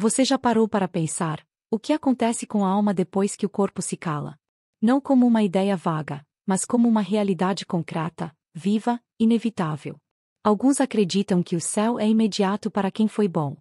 Você já parou para pensar o que acontece com a alma depois que o corpo se cala? Não como uma ideia vaga, mas como uma realidade concreta, viva, inevitável. Alguns acreditam que o céu é imediato para quem foi bom.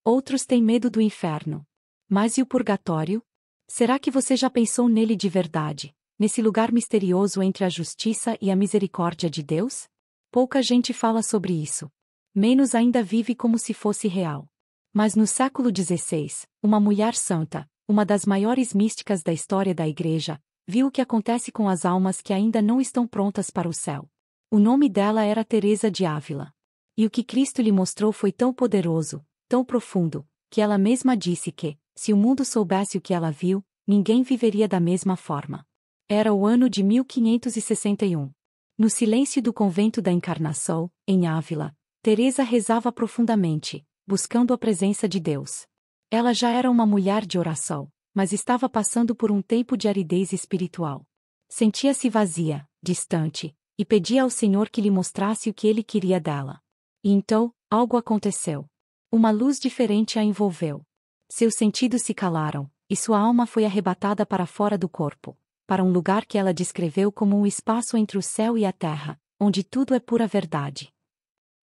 Outros têm medo do inferno. Mas e o purgatório? Será que você já pensou nele de verdade, nesse lugar misterioso entre a justiça e a misericórdia de Deus? Pouca gente fala sobre isso. Menos ainda vive como se fosse real. Mas no século XVI, uma mulher santa, uma das maiores místicas da história da Igreja, viu o que acontece com as almas que ainda não estão prontas para o céu. O nome dela era Teresa de Ávila. E o que Cristo lhe mostrou foi tão poderoso, tão profundo, que ela mesma disse que, se o mundo soubesse o que ela viu, ninguém viveria da mesma forma. Era o ano de 1561. No silêncio do convento da Encarnação, em Ávila, Teresa rezava profundamente, buscando a presença de Deus. Ela já era uma mulher de oração, mas estava passando por um tempo de aridez espiritual. Sentia-se vazia, distante, e pedia ao Senhor que lhe mostrasse o que ele queria dela. E então, algo aconteceu. Uma luz diferente a envolveu. Seus sentidos se calaram, e sua alma foi arrebatada para fora do corpo, para um lugar que ela descreveu como um espaço entre o céu e a terra, onde tudo é pura verdade.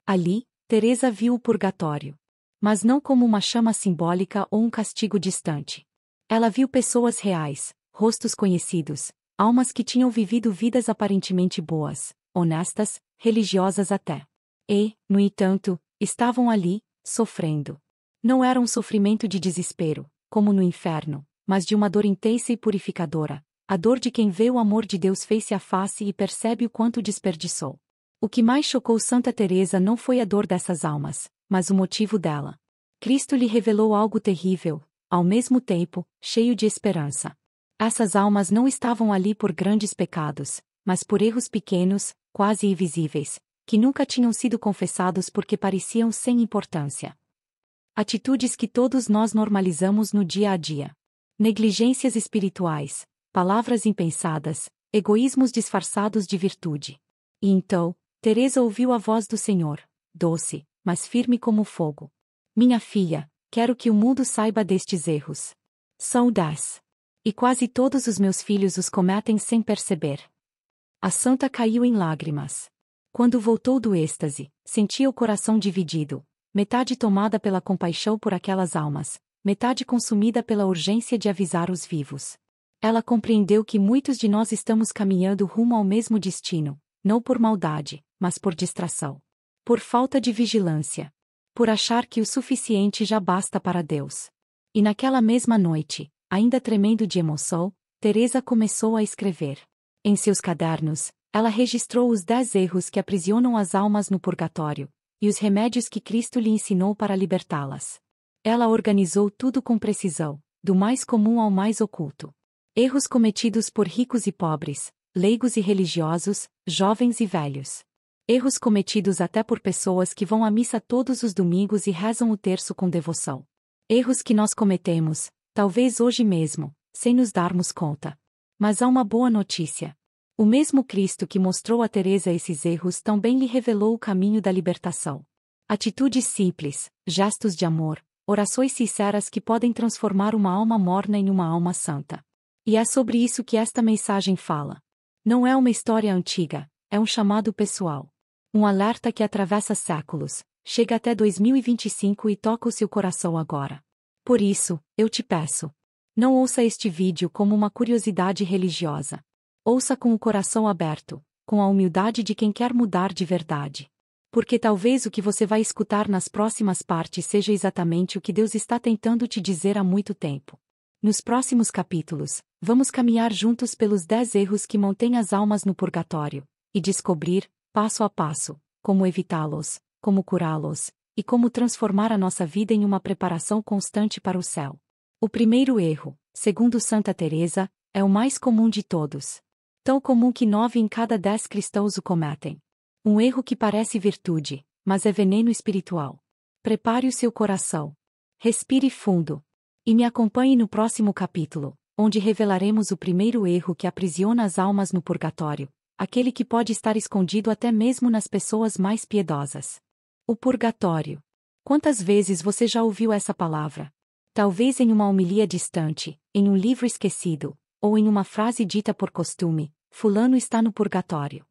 Ali, Teresa viu o purgatório. Mas não como uma chama simbólica ou um castigo distante. Ela viu pessoas reais, rostos conhecidos, almas que tinham vivido vidas aparentemente boas, honestas, religiosas até. E, no entanto, estavam ali, sofrendo. Não era um sofrimento de desespero, como no inferno, mas de uma dor intensa e purificadora, a dor de quem vê o amor de Deus face a face e percebe o quanto desperdiçou. O que mais chocou Santa Teresa não foi a dor dessas almas, mas o motivo dela. Cristo lhe revelou algo terrível, ao mesmo tempo, cheio de esperança. Essas almas não estavam ali por grandes pecados, mas por erros pequenos, quase invisíveis, que nunca tinham sido confessados porque pareciam sem importância. Atitudes que todos nós normalizamos no dia a dia. Negligências espirituais, palavras impensadas, egoísmos disfarçados de virtude. E então, Teresa ouviu a voz do Senhor, doce, mas firme como o fogo. Minha filha, quero que o mundo saiba destes erros. São 10. E quase todos os meus filhos os cometem sem perceber. A santa caiu em lágrimas. Quando voltou do êxtase, sentia o coração dividido, metade tomada pela compaixão por aquelas almas, metade consumida pela urgência de avisar os vivos. Ela compreendeu que muitos de nós estamos caminhando rumo ao mesmo destino, não por maldade, mas por distração. Por falta de vigilância. Por achar que o suficiente já basta para Deus. E naquela mesma noite, ainda tremendo de emoção, Teresa começou a escrever. Em seus cadernos, ela registrou os 10 erros que aprisionam as almas no purgatório, e os remédios que Cristo lhe ensinou para libertá-las. Ela organizou tudo com precisão, do mais comum ao mais oculto. Erros cometidos por ricos e pobres, leigos e religiosos, jovens e velhos. Erros cometidos até por pessoas que vão à missa todos os domingos e rezam o terço com devoção. Erros que nós cometemos, talvez hoje mesmo, sem nos darmos conta. Mas há uma boa notícia. O mesmo Cristo que mostrou a Teresa esses erros também lhe revelou o caminho da libertação. Atitudes simples, gestos de amor, orações sinceras que podem transformar uma alma morna em uma alma santa. E é sobre isso que esta mensagem fala. Não é uma história antiga, é um chamado pessoal. Um alerta que atravessa séculos, chega até 2025 e toca o seu coração agora. Por isso, eu te peço. Não ouça este vídeo como uma curiosidade religiosa. Ouça com o coração aberto, com a humildade de quem quer mudar de verdade. Porque talvez o que você vai escutar nas próximas partes seja exatamente o que Deus está tentando te dizer há muito tempo. Nos próximos capítulos, vamos caminhar juntos pelos 10 erros que mantêm as almas no purgatório, e descobrir, passo a passo, como evitá-los, como curá-los, e como transformar a nossa vida em uma preparação constante para o céu. O primeiro erro, segundo Santa Teresa, é o mais comum de todos. Tão comum que 9 em cada 10 cristãos o cometem. Um erro que parece virtude, mas é veneno espiritual. Prepare o seu coração. Respire fundo. E me acompanhe no próximo capítulo, onde revelaremos o primeiro erro que aprisiona as almas no purgatório, aquele que pode estar escondido até mesmo nas pessoas mais piedosas. O purgatório. Quantas vezes você já ouviu essa palavra? Talvez em uma homilia distante, em um livro esquecido, ou em uma frase dita por costume: fulano está no purgatório.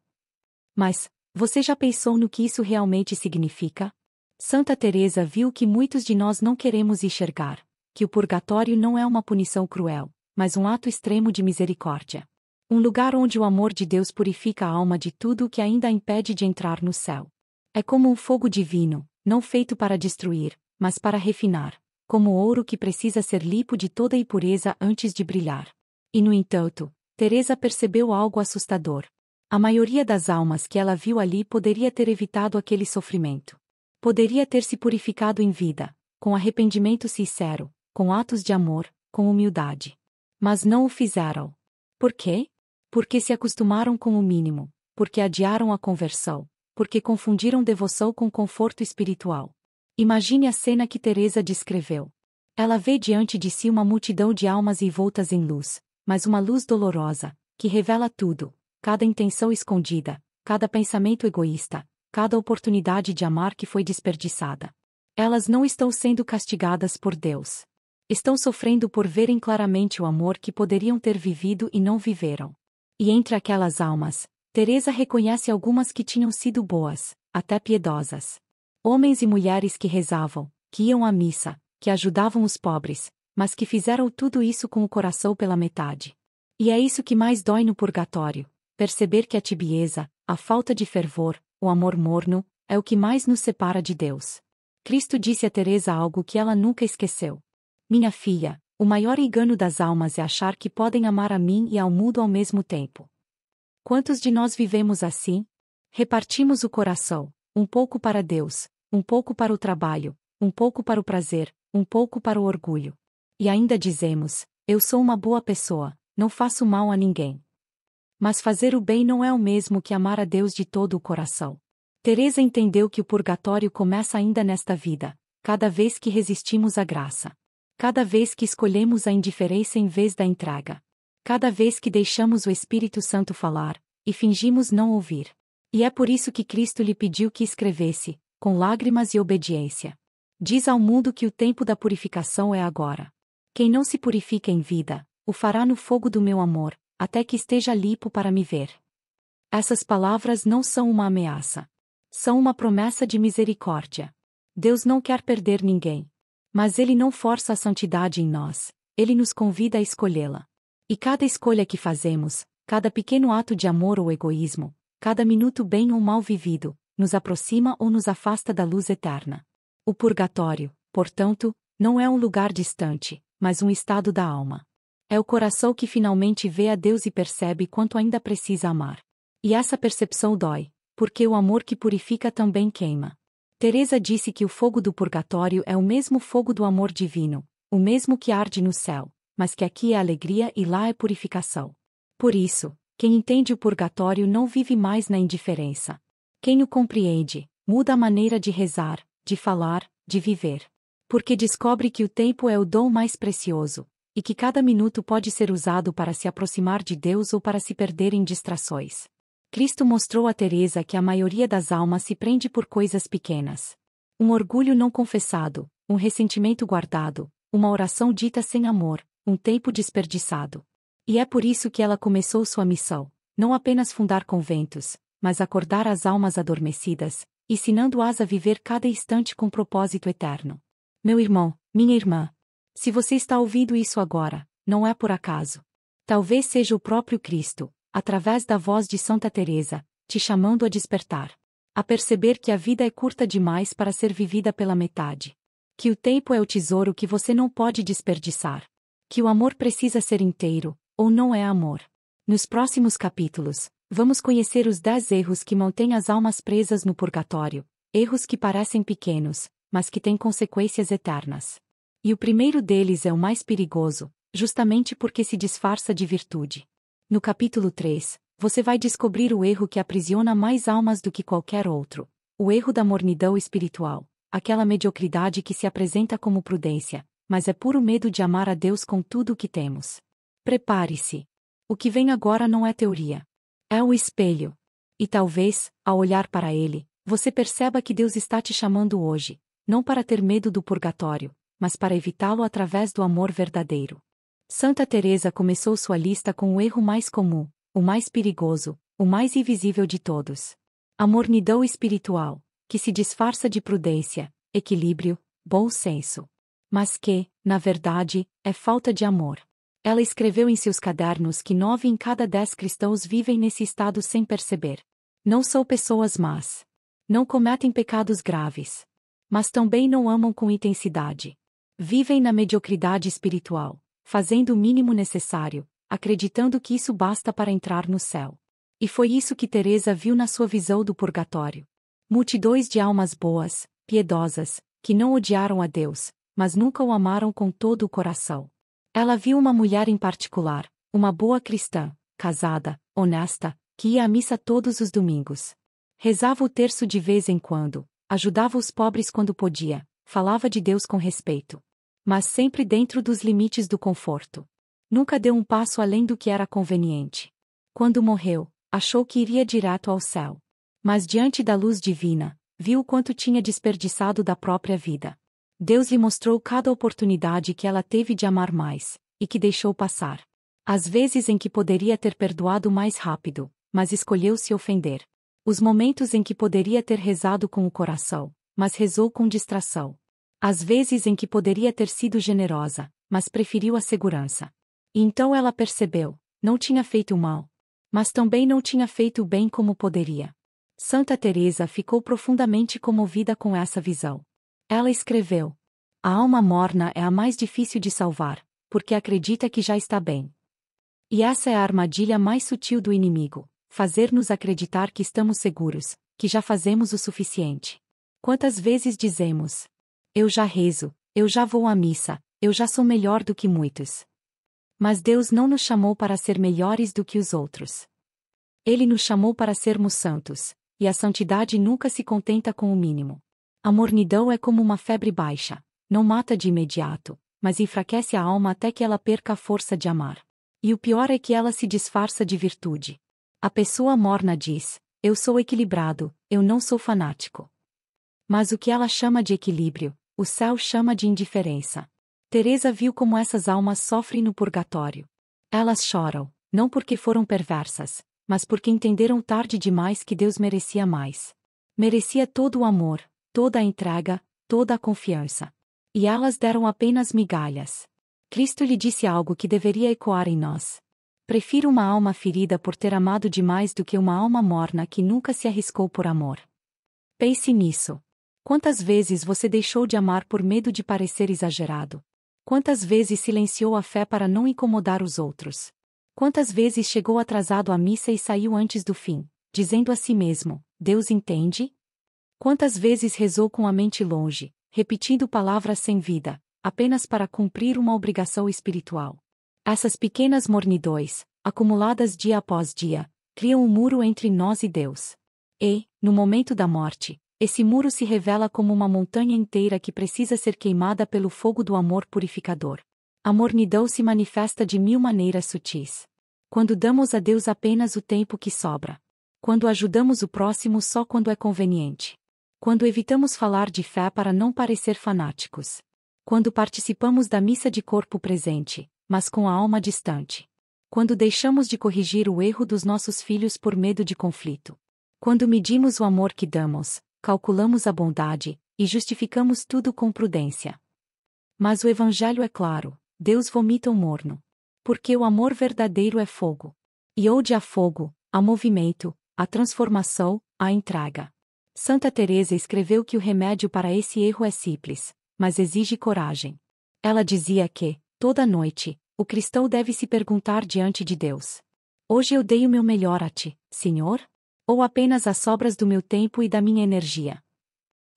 Mas, você já pensou no que isso realmente significa? Santa Teresa viu que muitos de nós não queremos enxergar, que o purgatório não é uma punição cruel, mas um ato extremo de misericórdia. Um lugar onde o amor de Deus purifica a alma de tudo o que ainda a impede de entrar no céu. É como um fogo divino, não feito para destruir, mas para refinar, como ouro que precisa ser limpo de toda impureza antes de brilhar. E no entanto, Teresa percebeu algo assustador. A maioria das almas que ela viu ali poderia ter evitado aquele sofrimento. Poderia ter se purificado em vida, com arrependimento sincero, com atos de amor, com humildade. Mas não o fizeram. Por quê? Porque se acostumaram com o mínimo, porque adiaram a conversão, porque confundiram devoção com conforto espiritual. Imagine a cena que Teresa descreveu. Ela vê diante de si uma multidão de almas envoltas em luz, mas uma luz dolorosa, que revela tudo, cada intenção escondida, cada pensamento egoísta, cada oportunidade de amar que foi desperdiçada. Elas não estão sendo castigadas por Deus. Estão sofrendo por verem claramente o amor que poderiam ter vivido e não viveram. E entre aquelas almas, Teresa reconhece algumas que tinham sido boas, até piedosas. Homens e mulheres que rezavam, que iam à missa, que ajudavam os pobres, mas que fizeram tudo isso com o coração pela metade. E é isso que mais dói no purgatório. Perceber que a tibieza, a falta de fervor, o amor morno, é o que mais nos separa de Deus. Cristo disse a Teresa algo que ela nunca esqueceu. Minha filha, o maior engano das almas é achar que podem amar a mim e ao mundo ao mesmo tempo. Quantos de nós vivemos assim? Repartimos o coração, um pouco para Deus, um pouco para o trabalho, um pouco para o prazer, um pouco para o orgulho. E ainda dizemos: eu sou uma boa pessoa, não faço mal a ninguém. Mas fazer o bem não é o mesmo que amar a Deus de todo o coração. Teresa entendeu que o purgatório começa ainda nesta vida, cada vez que resistimos à graça. Cada vez que escolhemos a indiferença em vez da entrega. Cada vez que deixamos o Espírito Santo falar, e fingimos não ouvir. E é por isso que Cristo lhe pediu que escrevesse, com lágrimas e obediência. Diz ao mundo que o tempo da purificação é agora. Quem não se purifica em vida, o fará no fogo do meu amor, até que esteja limpo para me ver. Essas palavras não são uma ameaça. São uma promessa de misericórdia. Deus não quer perder ninguém. Mas Ele não força a santidade em nós, Ele nos convida a escolhê-la. E cada escolha que fazemos, cada pequeno ato de amor ou egoísmo, cada minuto bem ou mal vivido, nos aproxima ou nos afasta da luz eterna. O purgatório, portanto, não é um lugar distante, mas um estado da alma. É o coração que finalmente vê a Deus e percebe quanto ainda precisa amar. E essa percepção dói, porque o amor que purifica também queima. Teresa disse que o fogo do purgatório é o mesmo fogo do amor divino, o mesmo que arde no céu, mas que aqui é alegria e lá é purificação. Por isso, quem entende o purgatório não vive mais na indiferença. Quem o compreende, muda a maneira de rezar, de falar, de viver. Porque descobre que o tempo é o dom mais precioso, e que cada minuto pode ser usado para se aproximar de Deus ou para se perder em distrações. Cristo mostrou a Teresa que a maioria das almas se prende por coisas pequenas. Um orgulho não confessado, um ressentimento guardado, uma oração dita sem amor, um tempo desperdiçado. E é por isso que ela começou sua missão, não apenas fundar conventos, mas acordar as almas adormecidas, ensinando-as a viver cada instante com propósito eterno. Meu irmão, minha irmã, se você está ouvindo isso agora, não é por acaso. Talvez seja o próprio Cristo, através da voz de Santa Teresa, te chamando a despertar. A perceber que a vida é curta demais para ser vivida pela metade. Que o tempo é o tesouro que você não pode desperdiçar. Que o amor precisa ser inteiro, ou não é amor. Nos próximos capítulos, vamos conhecer os 10 erros que mantêm as almas presas no purgatório, erros que parecem pequenos, mas que têm consequências eternas. E o primeiro deles é o mais perigoso, justamente porque se disfarça de virtude. No capítulo 3, você vai descobrir o erro que aprisiona mais almas do que qualquer outro, o erro da mornidão espiritual, aquela mediocridade que se apresenta como prudência, mas é puro medo de amar a Deus com tudo o que temos. Prepare-se. O que vem agora não é teoria. É o espelho. E talvez, ao olhar para ele, você perceba que Deus está te chamando hoje, não para ter medo do purgatório, mas para evitá-lo através do amor verdadeiro. Santa Teresa começou sua lista com o erro mais comum, o mais perigoso, o mais invisível de todos. A mornidão espiritual, que se disfarça de prudência, equilíbrio, bom senso. Mas que, na verdade, é falta de amor. Ela escreveu em seus cadernos que 9 em cada 10 cristãos vivem nesse estado sem perceber. Não são pessoas más. Não cometem pecados graves. Mas também não amam com intensidade. Vivem na mediocridade espiritual, fazendo o mínimo necessário, acreditando que isso basta para entrar no céu. E foi isso que Teresa viu na sua visão do purgatório. Multidões de almas boas, piedosas, que não odiaram a Deus, mas nunca o amaram com todo o coração. Ela viu uma mulher em particular, uma boa cristã, casada, honesta, que ia à missa todos os domingos. Rezava o terço de vez em quando, ajudava os pobres quando podia, falava de Deus com respeito. Mas sempre dentro dos limites do conforto. Nunca deu um passo além do que era conveniente. Quando morreu, achou que iria direto ao céu. Mas diante da luz divina, viu o quanto tinha desperdiçado da própria vida. Deus lhe mostrou cada oportunidade que ela teve de amar mais, e que deixou passar. As vezes em que poderia ter perdoado mais rápido, mas escolheu se ofender. Os momentos em que poderia ter rezado com o coração, mas rezou com distração. As vezes em que poderia ter sido generosa, mas preferiu a segurança. E então ela percebeu, não tinha feito o mal, mas também não tinha feito o bem como poderia. Santa Teresa ficou profundamente comovida com essa visão. Ela escreveu: a alma morna é a mais difícil de salvar, porque acredita que já está bem. E essa é a armadilha mais sutil do inimigo, fazer-nos acreditar que estamos seguros, que já fazemos o suficiente. Quantas vezes dizemos: eu já rezo, eu já vou à missa, eu já sou melhor do que muitos. Mas Deus não nos chamou para ser melhores do que os outros. Ele nos chamou para sermos santos, e a santidade nunca se contenta com o mínimo. A mornidão é como uma febre baixa, não mata de imediato, mas enfraquece a alma até que ela perca a força de amar. E o pior é que ela se disfarça de virtude. A pessoa morna diz: eu sou equilibrado, eu não sou fanático. Mas o que ela chama de equilíbrio, o céu chama de indiferença. Teresa viu como essas almas sofrem no purgatório. Elas choram, não porque foram perversas, mas porque entenderam tarde demais que Deus merecia mais. Merecia todo o amor, toda a entrega, toda a confiança. E elas deram apenas migalhas. Cristo lhe disse algo que deveria ecoar em nós. Prefiro uma alma ferida por ter amado demais do que uma alma morna que nunca se arriscou por amor. Pense nisso. Quantas vezes você deixou de amar por medo de parecer exagerado? Quantas vezes silenciou a fé para não incomodar os outros? Quantas vezes chegou atrasado à missa e saiu antes do fim, dizendo a si mesmo: Deus entende? Quantas vezes rezou com a mente longe, repetindo palavras sem vida, apenas para cumprir uma obrigação espiritual? Essas pequenas mornidões, acumuladas dia após dia, criam um muro entre nós e Deus. E, no momento da morte, esse muro se revela como uma montanha inteira que precisa ser queimada pelo fogo do amor purificador. A mornidão se manifesta de 1000 maneiras sutis. Quando damos a Deus apenas o tempo que sobra. Quando ajudamos o próximo só quando é conveniente. Quando evitamos falar de fé para não parecer fanáticos. Quando participamos da missa de corpo presente, mas com a alma distante. Quando deixamos de corrigir o erro dos nossos filhos por medo de conflito. Quando medimos o amor que damos, calculamos a bondade, e justificamos tudo com prudência. Mas o Evangelho é claro: Deus vomita o morno. Porque o amor verdadeiro é fogo. E onde há fogo, há movimento, há transformação, há entrega. Santa Teresa escreveu que o remédio para esse erro é simples, mas exige coragem. Ela dizia que, toda noite, o cristão deve se perguntar diante de Deus: hoje eu dei o meu melhor a ti, Senhor? Ou apenas as sobras do meu tempo e da minha energia?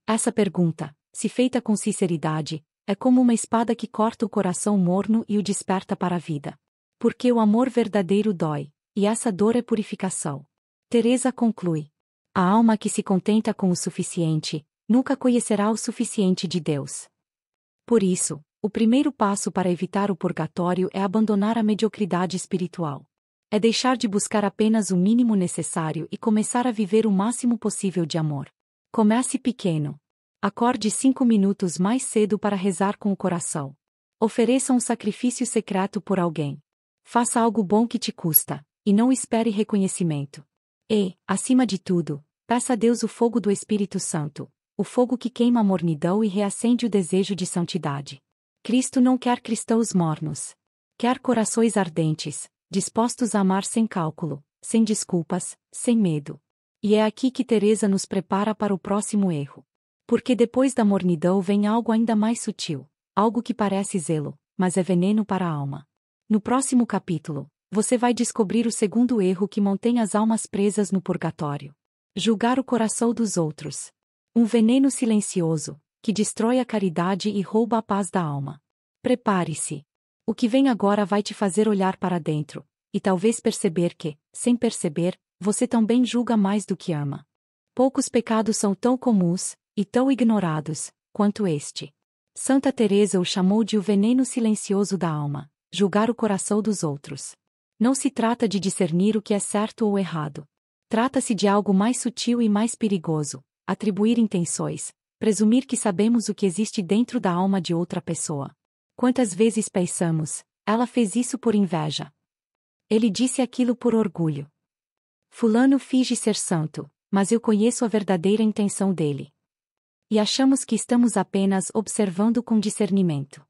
Essa pergunta, se feita com sinceridade, é como uma espada que corta o coração morno e o desperta para a vida. Porque o amor verdadeiro dói, e essa dor é purificação. Teresa conclui: a alma que se contenta com o suficiente, nunca conhecerá o suficiente de Deus. Por isso, o primeiro passo para evitar o purgatório é abandonar a mediocridade espiritual. É deixar de buscar apenas o mínimo necessário e começar a viver o máximo possível de amor. Comece pequeno. Acorde 5 minutos mais cedo para rezar com o coração. Ofereça um sacrifício secreto por alguém. Faça algo bom que te custa, e não espere reconhecimento. E, acima de tudo, peça a Deus o fogo do Espírito Santo, o fogo que queima a mornidão e reacende o desejo de santidade. Cristo não quer cristãos mornos. Quer corações ardentes, dispostos a amar sem cálculo, sem desculpas, sem medo. E é aqui que Teresa nos prepara para o próximo erro. Porque depois da mornidão vem algo ainda mais sutil, algo que parece zelo, mas é veneno para a alma. No próximo capítulo, você vai descobrir o segundo erro que mantém as almas presas no purgatório. Julgar o coração dos outros. Um veneno silencioso, que destrói a caridade e rouba a paz da alma. Prepare-se. O que vem agora vai te fazer olhar para dentro, e talvez perceber que, sem perceber, você também julga mais do que ama. Poucos pecados são tão comuns, e tão ignorados, quanto este. Santa Teresa o chamou de o veneno silencioso da alma, julgar o coração dos outros. Não se trata de discernir o que é certo ou errado. Trata-se de algo mais sutil e mais perigoso, atribuir intenções, presumir que sabemos o que existe dentro da alma de outra pessoa. Quantas vezes pensamos, ela fez isso por inveja. Ele disse aquilo por orgulho. Fulano finge ser santo, mas eu conheço a verdadeira intenção dele. E achamos que estamos apenas observando com discernimento.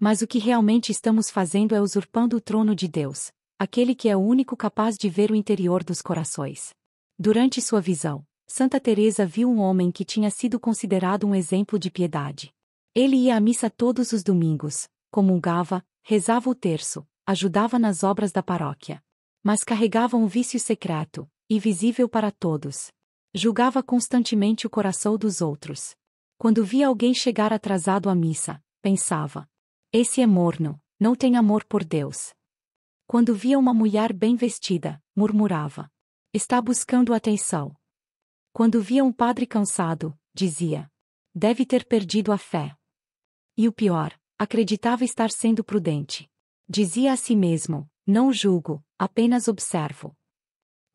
Mas o que realmente estamos fazendo é usurpando o trono de Deus, aquele que é o único capaz de ver o interior dos corações. Durante sua visão, Santa Teresa viu um homem que tinha sido considerado um exemplo de piedade. Ele ia à missa todos os domingos, comungava, rezava o terço, ajudava nas obras da paróquia. Mas carregava um vício secreto, invisível para todos. Julgava constantemente o coração dos outros. Quando via alguém chegar atrasado à missa, pensava: esse é morno, não tem amor por Deus. Quando via uma mulher bem vestida, murmurava: está buscando atenção. Quando via um padre cansado, dizia: deve ter perdido a fé. E o pior, acreditava estar sendo prudente. Dizia a si mesmo: não julgo, apenas observo.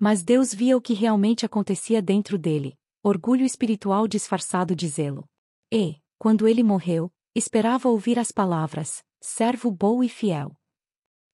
Mas Deus via o que realmente acontecia dentro dele, orgulho espiritual disfarçado de zelo. E, quando ele morreu, esperava ouvir as palavras: servo bom e fiel.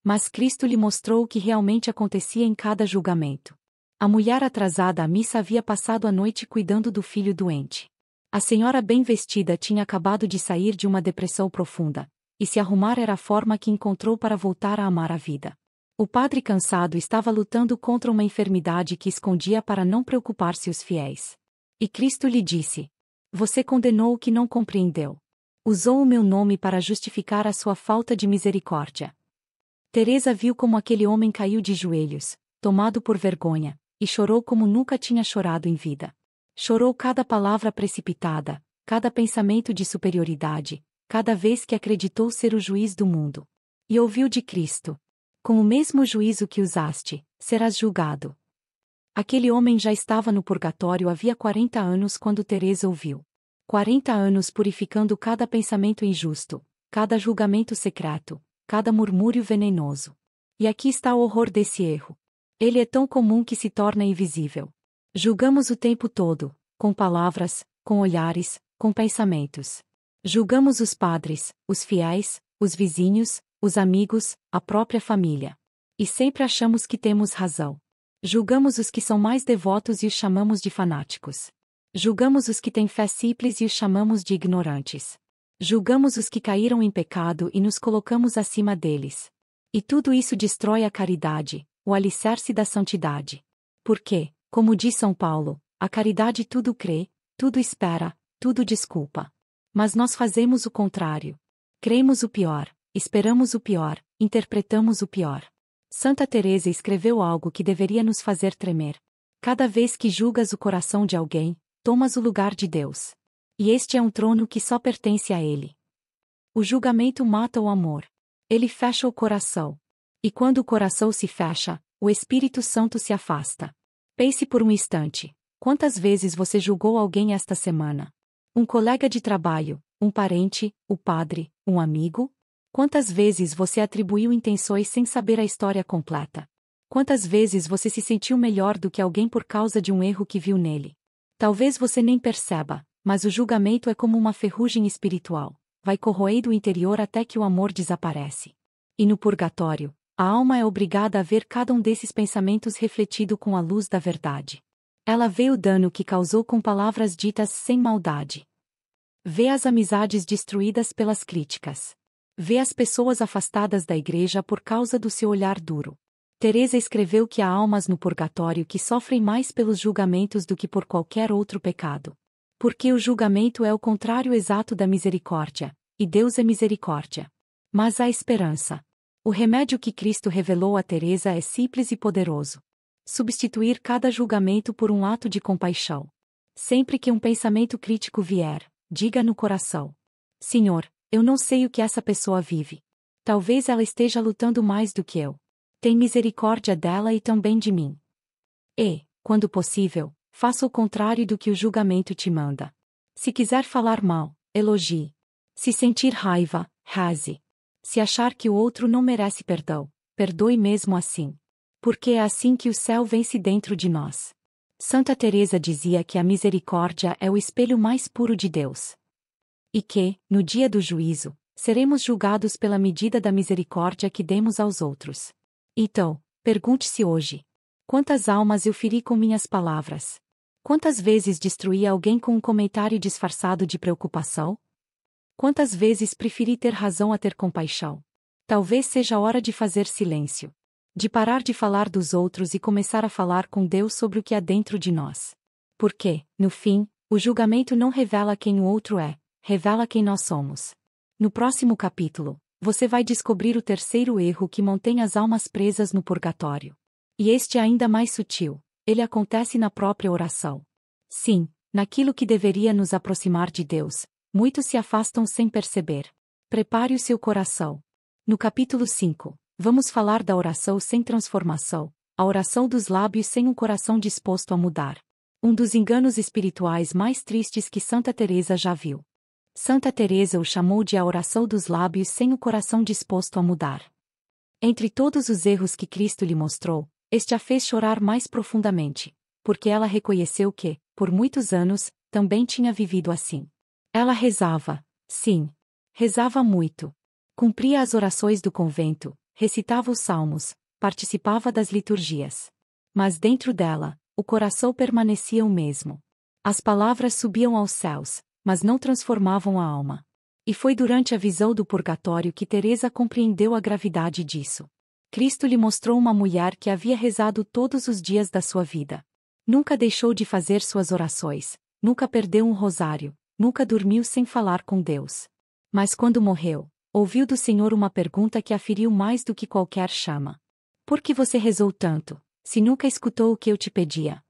Mas Cristo lhe mostrou o que realmente acontecia em cada julgamento. A mulher atrasada à missa havia passado a noite cuidando do filho doente. A senhora bem vestida tinha acabado de sair de uma depressão profunda, e se arrumar era a forma que encontrou para voltar a amar a vida. O padre cansado estava lutando contra uma enfermidade que escondia para não preocupar-se os fiéis. E Cristo lhe disse: você condenou o que não compreendeu. Usou o meu nome para justificar a sua falta de misericórdia. Teresa viu como aquele homem caiu de joelhos, tomado por vergonha, e chorou como nunca tinha chorado em vida. Chorou cada palavra precipitada, cada pensamento de superioridade, cada vez que acreditou ser o juiz do mundo. E ouviu de Cristo: com o mesmo juízo que usaste, serás julgado. Aquele homem já estava no purgatório havia 40 anos quando Teresa ouviu. 40 anos purificando cada pensamento injusto, cada julgamento secreto, cada murmúrio venenoso. E aqui está o horror desse erro. Ele é tão comum que se torna invisível. Julgamos o tempo todo, com palavras, com olhares, com pensamentos. Julgamos os padres, os fiéis, os vizinhos, os amigos, a própria família. E sempre achamos que temos razão. Julgamos os que são mais devotos e os chamamos de fanáticos. Julgamos os que têm fé simples e os chamamos de ignorantes. Julgamos os que caíram em pecado e nos colocamos acima deles. E tudo isso destrói a caridade, o alicerce da santidade. Porque, como diz São Paulo, a caridade tudo crê, tudo espera, tudo desculpa. Mas nós fazemos o contrário. Cremos o pior, esperamos o pior, interpretamos o pior. Santa Teresa escreveu algo que deveria nos fazer tremer. Cada vez que julgas o coração de alguém, tomas o lugar de Deus. E este é um trono que só pertence a Ele. O julgamento mata o amor. Ele fecha o coração. E quando o coração se fecha, o Espírito Santo se afasta. Pense por um instante: quantas vezes você julgou alguém esta semana? Um colega de trabalho, um parente, o padre, um amigo? Quantas vezes você atribuiu intenções sem saber a história completa? Quantas vezes você se sentiu melhor do que alguém por causa de um erro que viu nele? Talvez você nem perceba, Mas o julgamento é como uma ferrugem espiritual, vai corroendo o interior até que o amor desaparece. E no purgatório, a alma é obrigada a ver cada um desses pensamentos refletido com a luz da verdade. Ela vê o dano que causou com palavras ditas sem maldade. Vê as amizades destruídas pelas críticas. Vê as pessoas afastadas da igreja por causa do seu olhar duro. Teresa escreveu que há almas no purgatório que sofrem mais pelos julgamentos do que por qualquer outro pecado. Porque o julgamento é o contrário exato da misericórdia, e Deus é misericórdia. Mas há esperança. O remédio que Cristo revelou a Teresa é simples e poderoso. Substituir cada julgamento por um ato de compaixão. Sempre que um pensamento crítico vier, diga no coração: Senhor, eu não sei o que essa pessoa vive. Talvez ela esteja lutando mais do que eu. Tem misericórdia dela e também de mim. E, quando possível, faça o contrário do que o julgamento te manda. Se quiser falar mal, elogie. Se sentir raiva, reze. Se achar que o outro não merece perdão, perdoe mesmo assim. Porque é assim que o céu vence dentro de nós. Santa Teresa dizia que a misericórdia é o espelho mais puro de Deus. E que, no dia do juízo, seremos julgados pela medida da misericórdia que demos aos outros. Então, pergunte-se hoje: quantas almas eu feri com minhas palavras? Quantas vezes destruí alguém com um comentário disfarçado de preocupação? Quantas vezes preferi ter razão a ter compaixão? Talvez seja a hora de fazer silêncio. De parar de falar dos outros e começar a falar com Deus sobre o que há dentro de nós. Porque, no fim, o julgamento não revela quem o outro é, revela quem nós somos. No próximo capítulo, você vai descobrir o terceiro erro que mantém as almas presas no purgatório. E este é ainda mais sutil, ele acontece na própria oração. Sim, naquilo que deveria nos aproximar de Deus, muitos se afastam sem perceber. Prepare o seu coração. No capítulo 5, vamos falar da oração sem transformação, a oração dos lábios sem um coração disposto a mudar. Um dos enganos espirituais mais tristes que Santa Teresa já viu. Santa Teresa o chamou de a oração dos lábios sem o coração disposto a mudar. Entre todos os erros que Cristo lhe mostrou, este a fez chorar mais profundamente, porque ela reconheceu que, por muitos anos, também tinha vivido assim. Ela rezava, sim, rezava muito. Cumpria as orações do convento, recitava os salmos, participava das liturgias. Mas dentro dela, o coração permanecia o mesmo. As palavras subiam aos céus, mas não transformavam a alma. E foi durante a visão do purgatório que Teresa compreendeu a gravidade disso. Cristo lhe mostrou uma mulher que havia rezado todos os dias da sua vida. Nunca deixou de fazer suas orações, nunca perdeu um rosário, nunca dormiu sem falar com Deus. Mas quando morreu, ouviu do Senhor uma pergunta que a feriu mais do que qualquer chama. Por que você rezou tanto, se nunca escutou o que eu te pedia?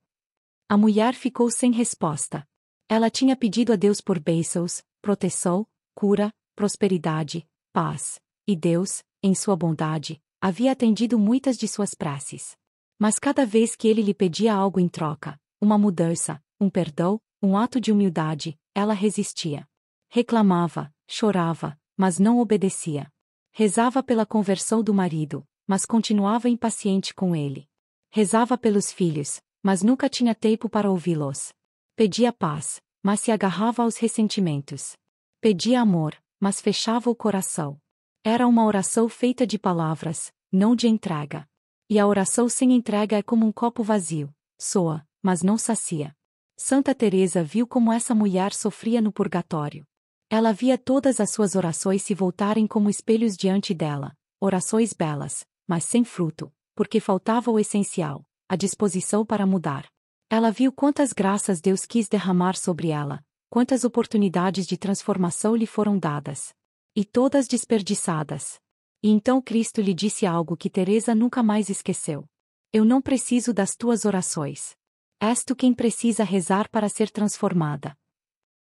A mulher ficou sem resposta. Ela tinha pedido a Deus por bênçãos, proteção, cura, prosperidade, paz, e Deus, em sua bondade, havia atendido muitas de suas preces. Mas cada vez que ele lhe pedia algo em troca, uma mudança, um perdão, um ato de humildade, ela resistia. Reclamava, chorava, mas não obedecia. Rezava pela conversão do marido, mas continuava impaciente com ele. Rezava pelos filhos, mas nunca tinha tempo para ouvi-los. Pedia paz, mas se agarrava aos ressentimentos. Pedia amor, mas fechava o coração. Era uma oração feita de palavras, não de entrega. E a oração sem entrega é como um copo vazio, soa, mas não sacia. Santa Teresa viu como essa mulher sofria no purgatório. Ela via todas as suas orações se voltarem como espelhos diante dela, orações belas, mas sem fruto, porque faltava o essencial, a disposição para mudar. Ela viu quantas graças Deus quis derramar sobre ela, quantas oportunidades de transformação lhe foram dadas. E todas desperdiçadas. E então Cristo lhe disse algo que Teresa nunca mais esqueceu. Eu não preciso das tuas orações. És tu quem precisa rezar para ser transformada.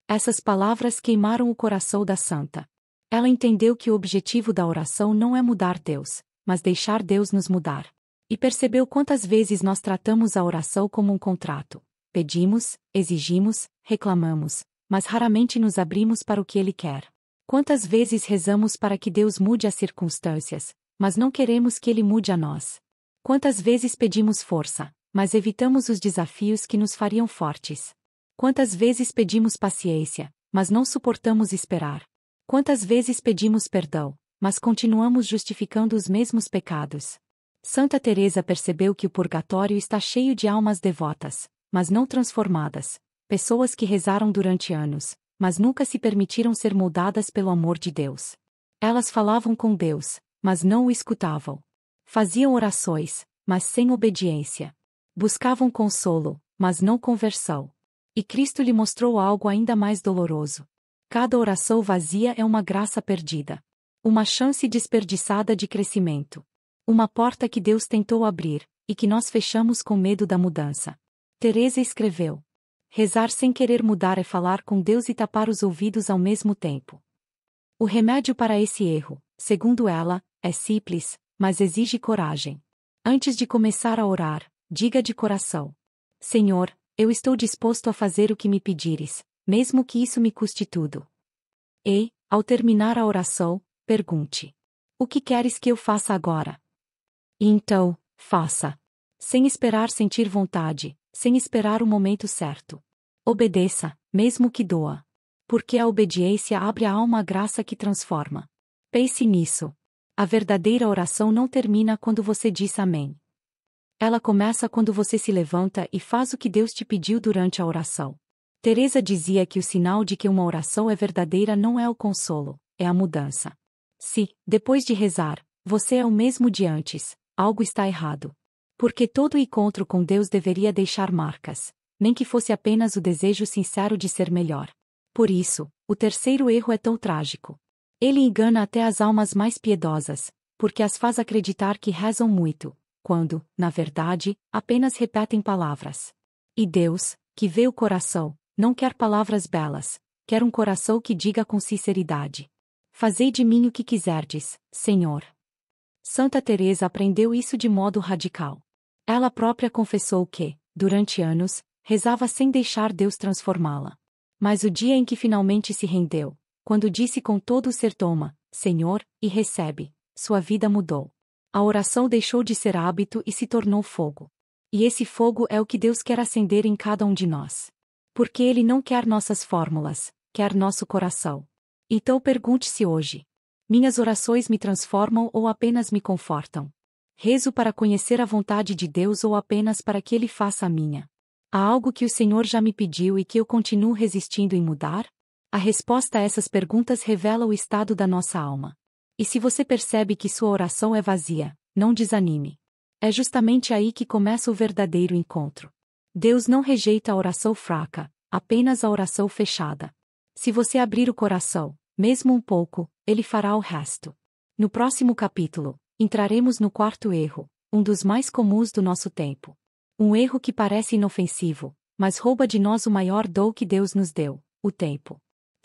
Essas palavras queimaram o coração da santa. Ela entendeu que o objetivo da oração não é mudar Deus, mas deixar Deus nos mudar. E percebeu quantas vezes nós tratamos a oração como um contrato. Pedimos, exigimos, reclamamos, mas raramente nos abrimos para o que Ele quer. Quantas vezes rezamos para que Deus mude as circunstâncias, mas não queremos que Ele mude a nós. Quantas vezes pedimos força, mas evitamos os desafios que nos fariam fortes. Quantas vezes pedimos paciência, mas não suportamos esperar? Quantas vezes pedimos perdão, mas continuamos justificando os mesmos pecados? Santa Teresa percebeu que o purgatório está cheio de almas devotas, mas não transformadas, pessoas que rezaram durante anos, mas nunca se permitiram ser moldadas pelo amor de Deus. Elas falavam com Deus, mas não o escutavam. Faziam orações, mas sem obediência. Buscavam consolo, mas não conversão. E Cristo lhe mostrou algo ainda mais doloroso. Cada oração vazia é uma graça perdida. Uma chance desperdiçada de crescimento. Uma porta que Deus tentou abrir, e que nós fechamos com medo da mudança. Teresa escreveu: rezar sem querer mudar é falar com Deus e tapar os ouvidos ao mesmo tempo. O remédio para esse erro, segundo ela, é simples, mas exige coragem. Antes de começar a orar, diga de coração: Senhor, eu estou disposto a fazer o que me pedires, mesmo que isso me custe tudo. E, ao terminar a oração, pergunte: o que queres que eu faça agora? E então, faça. Sem esperar sentir vontade, sem esperar o momento certo. Obedeça, mesmo que doa. Porque a obediência abre a alma à graça que transforma. Pense nisso. A verdadeira oração não termina quando você diz amém. Ela começa quando você se levanta e faz o que Deus te pediu durante a oração. Teresa dizia que o sinal de que uma oração é verdadeira não é o consolo, é a mudança. Se, depois de rezar, você é o mesmo de antes, algo está errado. Porque todo encontro com Deus deveria deixar marcas, nem que fosse apenas o desejo sincero de ser melhor. Por isso, o terceiro erro é tão trágico. Ele engana até as almas mais piedosas, porque as faz acreditar que rezam muito, quando, na verdade, apenas repetem palavras. E Deus, que vê o coração, não quer palavras belas, quer um coração que diga com sinceridade: fazei de mim o que quiserdes, Senhor. Santa Teresa aprendeu isso de modo radical. Ela própria confessou que, durante anos, rezava sem deixar Deus transformá-la. Mas o dia em que finalmente se rendeu, quando disse com todo o ser: toma, Senhor, e recebe, sua vida mudou. A oração deixou de ser hábito e se tornou fogo. E esse fogo é o que Deus quer acender em cada um de nós. Porque Ele não quer nossas fórmulas, quer nosso coração. Então pergunte-se hoje: minhas orações me transformam ou apenas me confortam? Rezo para conhecer a vontade de Deus ou apenas para que Ele faça a minha? Há algo que o Senhor já me pediu e que eu continuo resistindo em mudar? A resposta a essas perguntas revela o estado da nossa alma. E se você percebe que sua oração é vazia, não desanime. É justamente aí que começa o verdadeiro encontro. Deus não rejeita a oração fraca, apenas a oração fechada. Se você abrir o coração, mesmo um pouco, Ele fará o resto. No próximo capítulo, entraremos no quarto erro, um dos mais comuns do nosso tempo. Um erro que parece inofensivo, mas rouba de nós o maior dom que Deus nos deu, o tempo.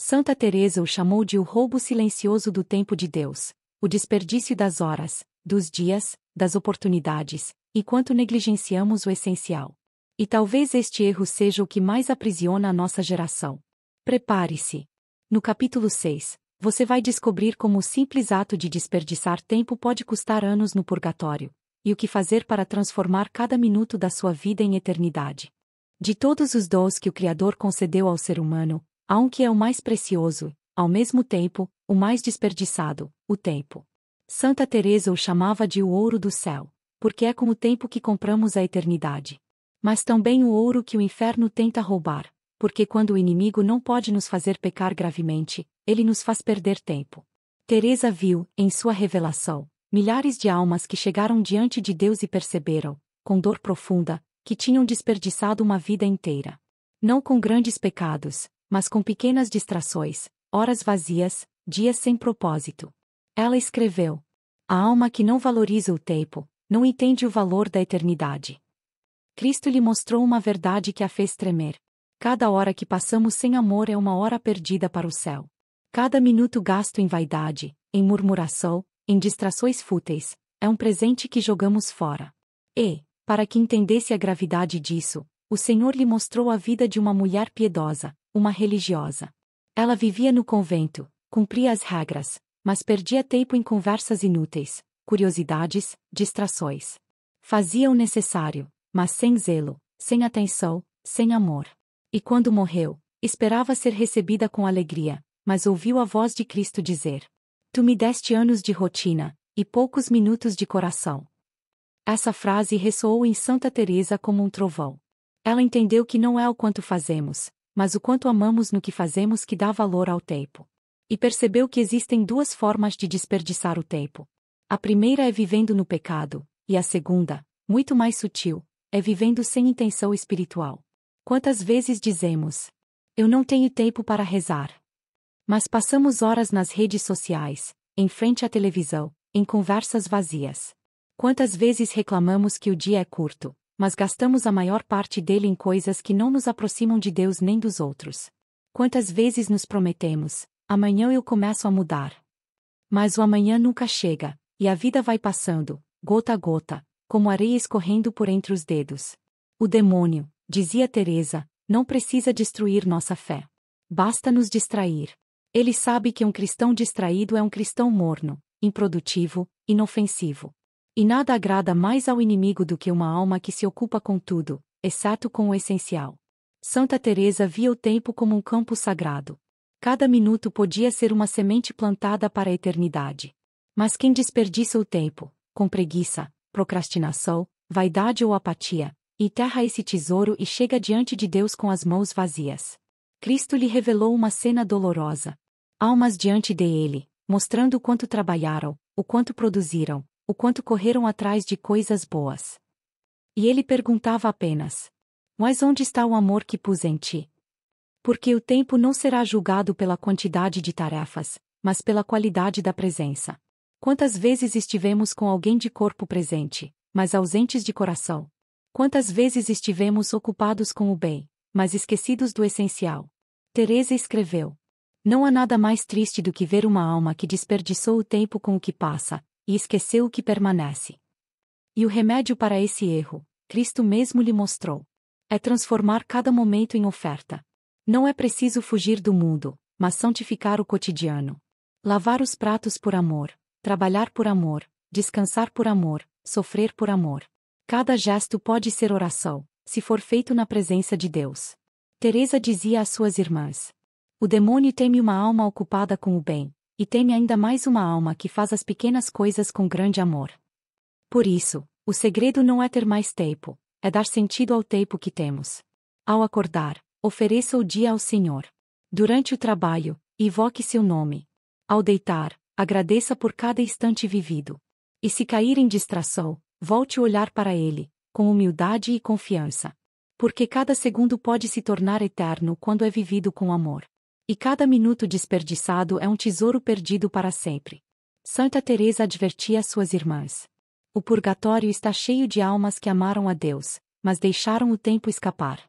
Santa Teresa o chamou de o roubo silencioso do tempo de Deus, o desperdício das horas, dos dias, das oportunidades, e quanto negligenciamos o essencial. E talvez este erro seja o que mais aprisiona a nossa geração. Prepare-se. No capítulo 6, você vai descobrir como o simples ato de desperdiçar tempo pode custar anos no purgatório, e o que fazer para transformar cada minuto da sua vida em eternidade. De todos os dons que o Criador concedeu ao ser humano, há um que é o mais precioso, ao mesmo tempo, o mais desperdiçado: o tempo. Santa Teresa o chamava de o ouro do céu, porque é com o tempo que compramos a eternidade. Mas também o ouro que o inferno tenta roubar, porque quando o inimigo não pode nos fazer pecar gravemente, ele nos faz perder tempo. Teresa viu, em sua revelação, milhares de almas que chegaram diante de Deus e perceberam, com dor profunda, que tinham desperdiçado uma vida inteira. Não com grandes pecados, mas com pequenas distrações, horas vazias, dias sem propósito. Ela escreveu: a alma que não valoriza o tempo, não entende o valor da eternidade. Cristo lhe mostrou uma verdade que a fez tremer. Cada hora que passamos sem amor é uma hora perdida para o céu. Cada minuto gasto em vaidade, em murmuração, em distrações fúteis, é um presente que jogamos fora. E, para que entendesse a gravidade disso, o Senhor lhe mostrou a vida de uma mulher piedosa, uma religiosa. Ela vivia no convento, cumpria as regras, mas perdia tempo em conversas inúteis, curiosidades, distrações. Fazia o necessário, mas sem zelo, sem atenção, sem amor. E quando morreu, esperava ser recebida com alegria, mas ouviu a voz de Cristo dizer: Tu me deste anos de rotina, e poucos minutos de coração. Essa frase ressoou em Santa Teresa como um trovão. Ela entendeu que não é o quanto fazemos, mas o quanto amamos no que fazemos que dá valor ao tempo. E percebeu que existem duas formas de desperdiçar o tempo. A primeira é vivendo no pecado, e a segunda, muito mais sutil, é vivendo sem intenção espiritual. Quantas vezes dizemos: Eu não tenho tempo para rezar. Mas passamos horas nas redes sociais, em frente à televisão, em conversas vazias. Quantas vezes reclamamos que o dia é curto, mas gastamos a maior parte dele em coisas que não nos aproximam de Deus nem dos outros. Quantas vezes nos prometemos: amanhã eu começo a mudar. Mas o amanhã nunca chega, e a vida vai passando, gota a gota, como areia escorrendo por entre os dedos. O demônio, dizia Teresa, não precisa destruir nossa fé. Basta nos distrair. Ele sabe que um cristão distraído é um cristão morno, improdutivo, inofensivo. E nada agrada mais ao inimigo do que uma alma que se ocupa com tudo, exceto com o essencial. Santa Teresa via o tempo como um campo sagrado. Cada minuto podia ser uma semente plantada para a eternidade. Mas quem desperdiça o tempo, com preguiça, procrastinação, vaidade ou apatia, enterra esse tesouro e chega diante de Deus com as mãos vazias. Cristo lhe revelou uma cena dolorosa. Almas diante dele, mostrando o quanto trabalharam, o quanto produziram, o quanto correram atrás de coisas boas. E ele perguntava apenas: Mas onde está o amor que pus em ti? Porque o tempo não será julgado pela quantidade de tarefas, mas pela qualidade da presença. Quantas vezes estivemos com alguém de corpo presente, mas ausentes de coração? Quantas vezes estivemos ocupados com o bem, mas esquecidos do essencial? Teresa escreveu: Não há nada mais triste do que ver uma alma que desperdiçou o tempo com o que passa, e esqueceu o que permanece. E o remédio para esse erro, Cristo mesmo lhe mostrou. É transformar cada momento em oferta. Não é preciso fugir do mundo, mas santificar o cotidiano. Lavar os pratos por amor, trabalhar por amor, descansar por amor, sofrer por amor. Cada gesto pode ser oração, se for feito na presença de Deus. Teresa dizia às suas irmãs: O demônio teme uma alma ocupada com o bem, e teme ainda mais uma alma que faz as pequenas coisas com grande amor. Por isso, o segredo não é ter mais tempo, é dar sentido ao tempo que temos. Ao acordar, ofereça o dia ao Senhor. Durante o trabalho, invoque seu nome. Ao deitar, agradeça por cada instante vivido. E se cair em distração, volte o olhar para ele, com humildade e confiança. Porque cada segundo pode se tornar eterno quando é vivido com amor. E cada minuto desperdiçado é um tesouro perdido para sempre. Santa Teresa advertia as suas irmãs: O purgatório está cheio de almas que amaram a Deus, mas deixaram o tempo escapar.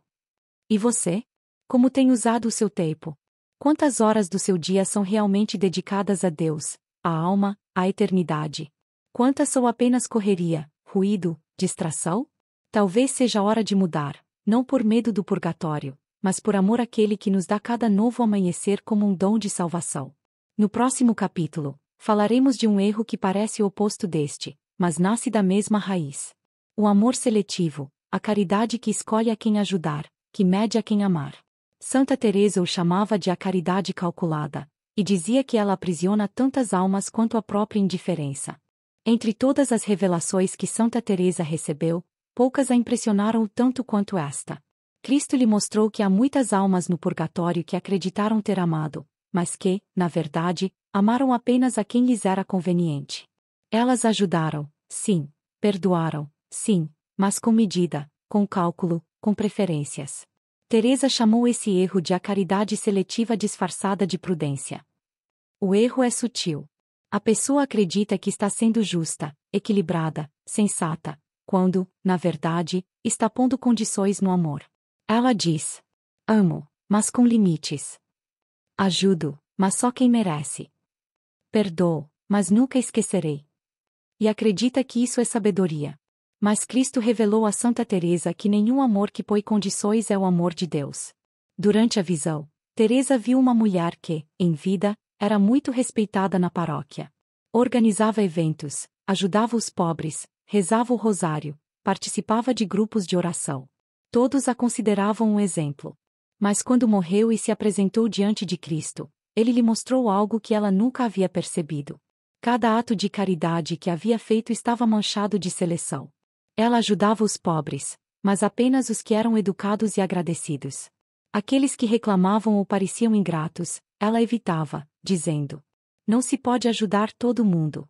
E você? Como tem usado o seu tempo? Quantas horas do seu dia são realmente dedicadas a Deus, à alma, à eternidade? Quantas são apenas correria, ruído, distração? Talvez seja a hora de mudar, não por medo do purgatório, mas por amor àquele que nos dá cada novo amanhecer como um dom de salvação. No próximo capítulo, falaremos de um erro que parece o oposto deste, mas nasce da mesma raiz. O amor seletivo, a caridade que escolhe a quem ajudar, que mede a quem amar. Santa Teresa o chamava de a caridade calculada, e dizia que ela aprisiona tantas almas quanto a própria indiferença. Entre todas as revelações que Santa Teresa recebeu, poucas a impressionaram tanto quanto esta. Cristo lhe mostrou que há muitas almas no purgatório que acreditaram ter amado, mas que, na verdade, amaram apenas a quem lhes era conveniente. Elas ajudaram, sim, perdoaram, sim, mas com medida, com cálculo, com preferências. Teresa chamou esse erro de a caridade seletiva disfarçada de prudência. O erro é sutil. A pessoa acredita que está sendo justa, equilibrada, sensata, quando, na verdade, está pondo condições no amor. Ela diz: amo, mas com limites. Ajudo, mas só quem merece. Perdoo, mas nunca esquecerei. E acredita que isso é sabedoria. Mas Cristo revelou a Santa Teresa que nenhum amor que põe condições é o amor de Deus. Durante a visão, Teresa viu uma mulher que, em vida, era muito respeitada na paróquia. Organizava eventos, ajudava os pobres, rezava o rosário, participava de grupos de oração. Todos a consideravam um exemplo. Mas quando morreu e se apresentou diante de Cristo, ele lhe mostrou algo que ela nunca havia percebido. Cada ato de caridade que havia feito estava manchado de seleção. Ela ajudava os pobres, mas apenas os que eram educados e agradecidos. Aqueles que reclamavam ou pareciam ingratos, ela evitava, dizendo: não se pode ajudar todo mundo.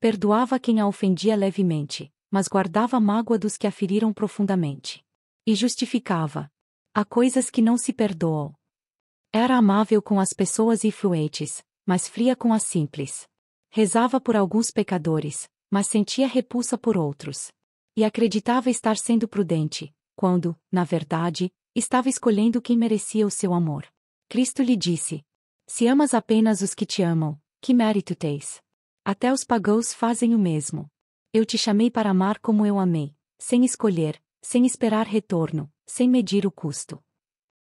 Perdoava quem a ofendia levemente, mas guardava a mágoa dos que a feriram profundamente. E justificava: há coisas que não se perdoam. Era amável com as pessoas influentes, mas fria com as simples. Rezava por alguns pecadores, mas sentia repulsa por outros. E acreditava estar sendo prudente, quando, na verdade, estava escolhendo quem merecia o seu amor. Cristo lhe disse: se amas apenas os que te amam, que mérito tens? Até os pagãos fazem o mesmo. Eu te chamei para amar como eu amei, sem escolher, sem esperar retorno, sem medir o custo.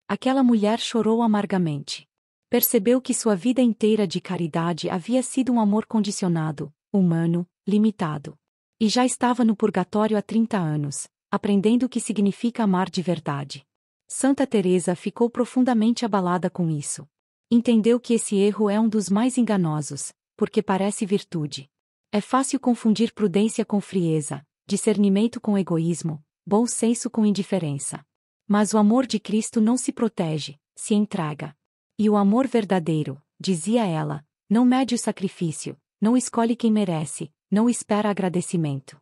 Aquela mulher chorou amargamente. Percebeu que sua vida inteira de caridade havia sido um amor condicionado, humano, limitado. E já estava no purgatório há 30 anos, aprendendo o que significa amar de verdade. Santa Teresa ficou profundamente abalada com isso. Entendeu que esse erro é um dos mais enganosos, porque parece virtude. É fácil confundir prudência com frieza, discernimento com egoísmo, bom senso com indiferença. Mas o amor de Cristo não se protege, se entrega. E o amor verdadeiro, dizia ela, não mede o sacrifício, não escolhe quem merece, não espera agradecimento.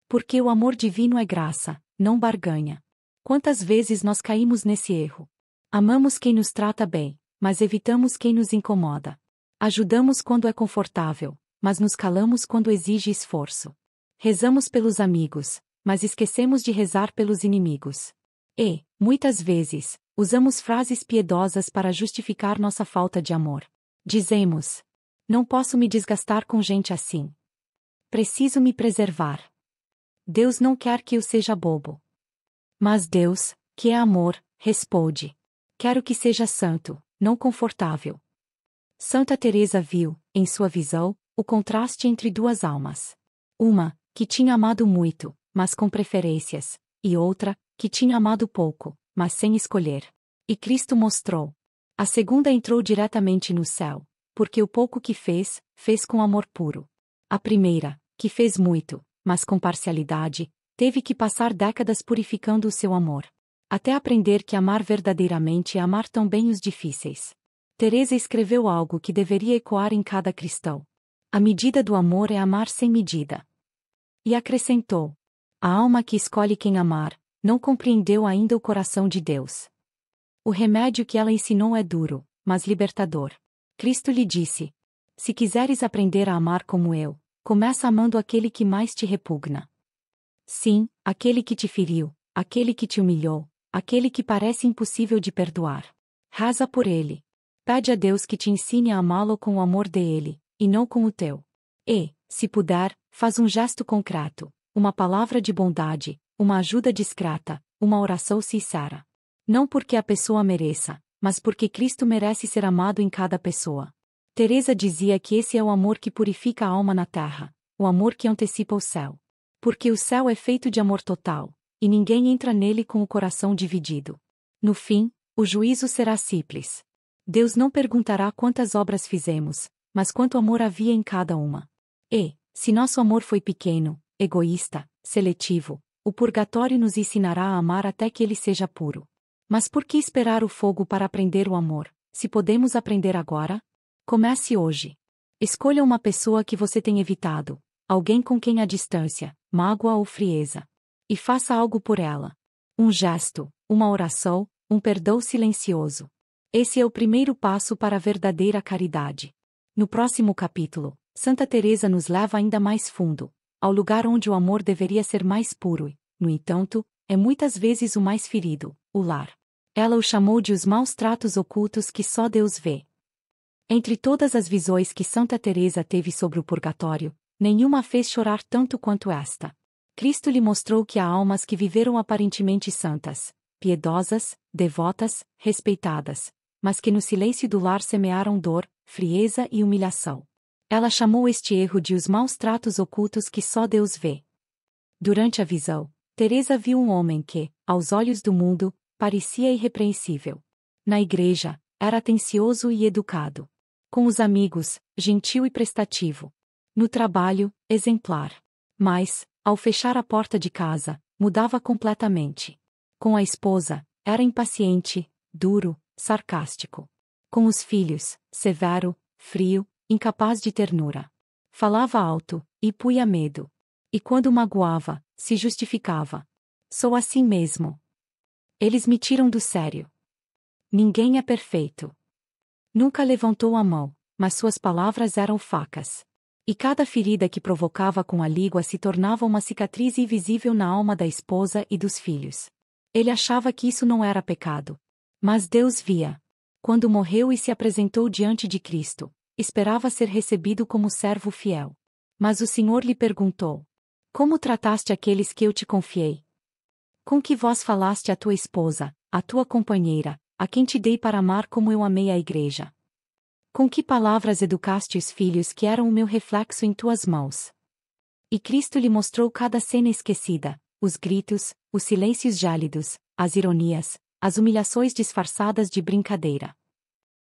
Porque o amor divino é graça, não barganha. Quantas vezes nós caímos nesse erro? Amamos quem nos trata bem, mas evitamos quem nos incomoda. Ajudamos quando é confortável, mas nos calamos quando exige esforço. Rezamos pelos amigos, mas esquecemos de rezar pelos inimigos. E, muitas vezes, usamos frases piedosas para justificar nossa falta de amor. Dizemos: não posso me desgastar com gente assim. Preciso me preservar. Deus não quer que eu seja bobo. Mas Deus, que é amor, responde: quero que seja santo, não confortável. Santa Teresa viu, em sua visão, o contraste entre duas almas. Uma, que tinha amado muito, mas com preferências, e outra, que tinha amado pouco, mas sem escolher. E Cristo mostrou. A segunda entrou diretamente no céu, porque o pouco que fez, fez com amor puro. A primeira, que fez muito, mas com parcialidade, teve que passar décadas purificando o seu amor. Até aprender que amar verdadeiramente é amar tão bem os difíceis. Teresa escreveu algo que deveria ecoar em cada cristão. A medida do amor é amar sem medida. E acrescentou: a alma que escolhe quem amar, não compreendeu ainda o coração de Deus. O remédio que ela ensinou é duro, mas libertador. Cristo lhe disse: se quiseres aprender a amar como eu, começa amando aquele que mais te repugna. Sim, aquele que te feriu, aquele que te humilhou, aquele que parece impossível de perdoar. Reza por ele. Pede a Deus que te ensine a amá-lo com o amor dele, e não com o teu. E, se puder, faz um gesto concreto, uma palavra de bondade, uma ajuda discreta, uma oração sincera. Não porque a pessoa mereça, mas porque Cristo merece ser amado em cada pessoa. Teresa dizia que esse é o amor que purifica a alma na terra, o amor que antecipa o céu. Porque o céu é feito de amor total, e ninguém entra nele com o coração dividido. No fim, o juízo será simples. Deus não perguntará quantas obras fizemos, mas quanto amor havia em cada uma. E, se nosso amor foi pequeno, egoísta, seletivo, o purgatório nos ensinará a amar até que ele seja puro. Mas por que esperar o fogo para aprender o amor, se podemos aprender agora? Comece hoje. Escolha uma pessoa que você tem evitado, alguém com quem há distância, mágoa ou frieza. E faça algo por ela. Um gesto, uma oração, um perdão silencioso. Esse é o primeiro passo para a verdadeira caridade. No próximo capítulo, Santa Teresa nos leva ainda mais fundo, ao lugar onde o amor deveria ser mais puro e, no entanto, é muitas vezes o mais ferido, o lar. Ela o chamou de os maus tratos ocultos que só Deus vê. Entre todas as visões que Santa Teresa teve sobre o purgatório, nenhuma a fez chorar tanto quanto esta. Cristo lhe mostrou que há almas que viveram aparentemente santas, piedosas, devotas, respeitadas, mas que no silêncio do lar semearam dor, frieza e humilhação. Ela chamou este erro de os maus tratos ocultos que só Deus vê. Durante a visão, Teresa viu um homem que, aos olhos do mundo, parecia irrepreensível. Na igreja, era atencioso e educado. Com os amigos, gentil e prestativo. No trabalho, exemplar. Mas, ao fechar a porta de casa, mudava completamente. Com a esposa, era impaciente, duro, sarcástico. Com os filhos, severo, frio, incapaz de ternura. Falava alto, e punha medo. E quando magoava, se justificava. Sou assim mesmo. Eles me tiram do sério. Ninguém é perfeito. Nunca levantou a mão, mas suas palavras eram facas. E cada ferida que provocava com a língua se tornava uma cicatriz invisível na alma da esposa e dos filhos. Ele achava que isso não era pecado. Mas Deus via. Quando morreu e se apresentou diante de Cristo, esperava ser recebido como servo fiel. Mas o Senhor lhe perguntou: Como trataste aqueles que eu te confiei? Com que voz falaste à tua esposa, à tua companheira, a quem te dei para amar como eu amei a igreja? Com que palavras educaste os filhos que eram o meu reflexo em tuas mãos? E Cristo lhe mostrou cada cena esquecida, os gritos, os silêncios gélidos, as ironias, as humilhações disfarçadas de brincadeira.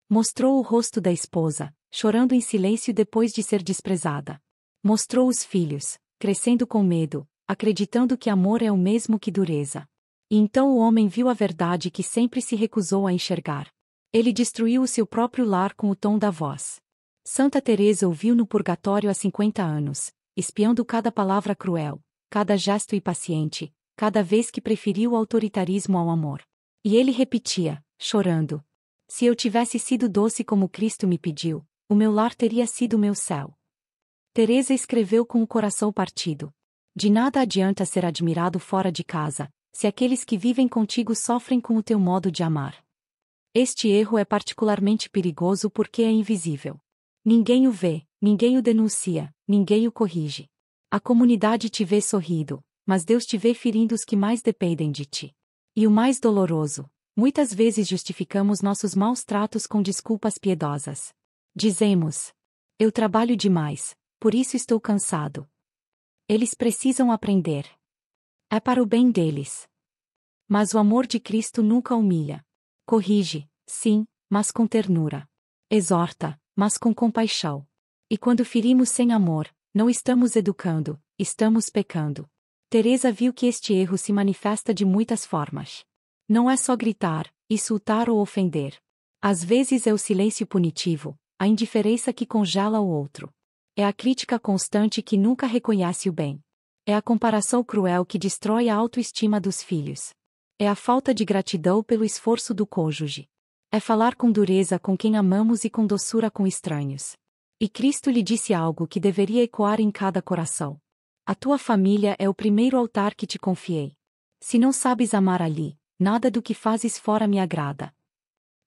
Mostrou o rosto da esposa, chorando em silêncio depois de ser desprezada. Mostrou os filhos, crescendo com medo, acreditando que amor é o mesmo que dureza. E então o homem viu a verdade que sempre se recusou a enxergar. Ele destruiu o seu próprio lar com o tom da voz. Santa Teresa ouviu no purgatório há 50 anos, espiando cada palavra cruel, cada gesto impaciente, cada vez que preferiu o autoritarismo ao amor. E ele repetia, chorando: Se eu tivesse sido doce como Cristo me pediu, o meu lar teria sido o meu céu. Teresa escreveu com o coração partido. De nada adianta ser admirado fora de casa, se aqueles que vivem contigo sofrem com o teu modo de amar. Este erro é particularmente perigoso porque é invisível. Ninguém o vê, ninguém o denuncia, ninguém o corrige. A comunidade te vê sorrindo, mas Deus te vê ferindo os que mais dependem de ti. E o mais doloroso, muitas vezes justificamos nossos maus tratos com desculpas piedosas. Dizemos: Eu trabalho demais, por isso estou cansado. Eles precisam aprender. É para o bem deles. Mas o amor de Cristo nunca humilha. Corrige, sim, mas com ternura. Exorta, mas com compaixão. E quando ferimos sem amor, não estamos educando, estamos pecando. Teresa viu que este erro se manifesta de muitas formas. Não é só gritar, insultar ou ofender. Às vezes é o silêncio punitivo, a indiferença que congela o outro. É a crítica constante que nunca reconhece o bem. É a comparação cruel que destrói a autoestima dos filhos. É a falta de gratidão pelo esforço do cônjuge. É falar com dureza com quem amamos e com doçura com estranhos. E Cristo lhe disse algo que deveria ecoar em cada coração. A tua família é o primeiro altar que te confiei. Se não sabes amar ali, nada do que fazes fora me agrada.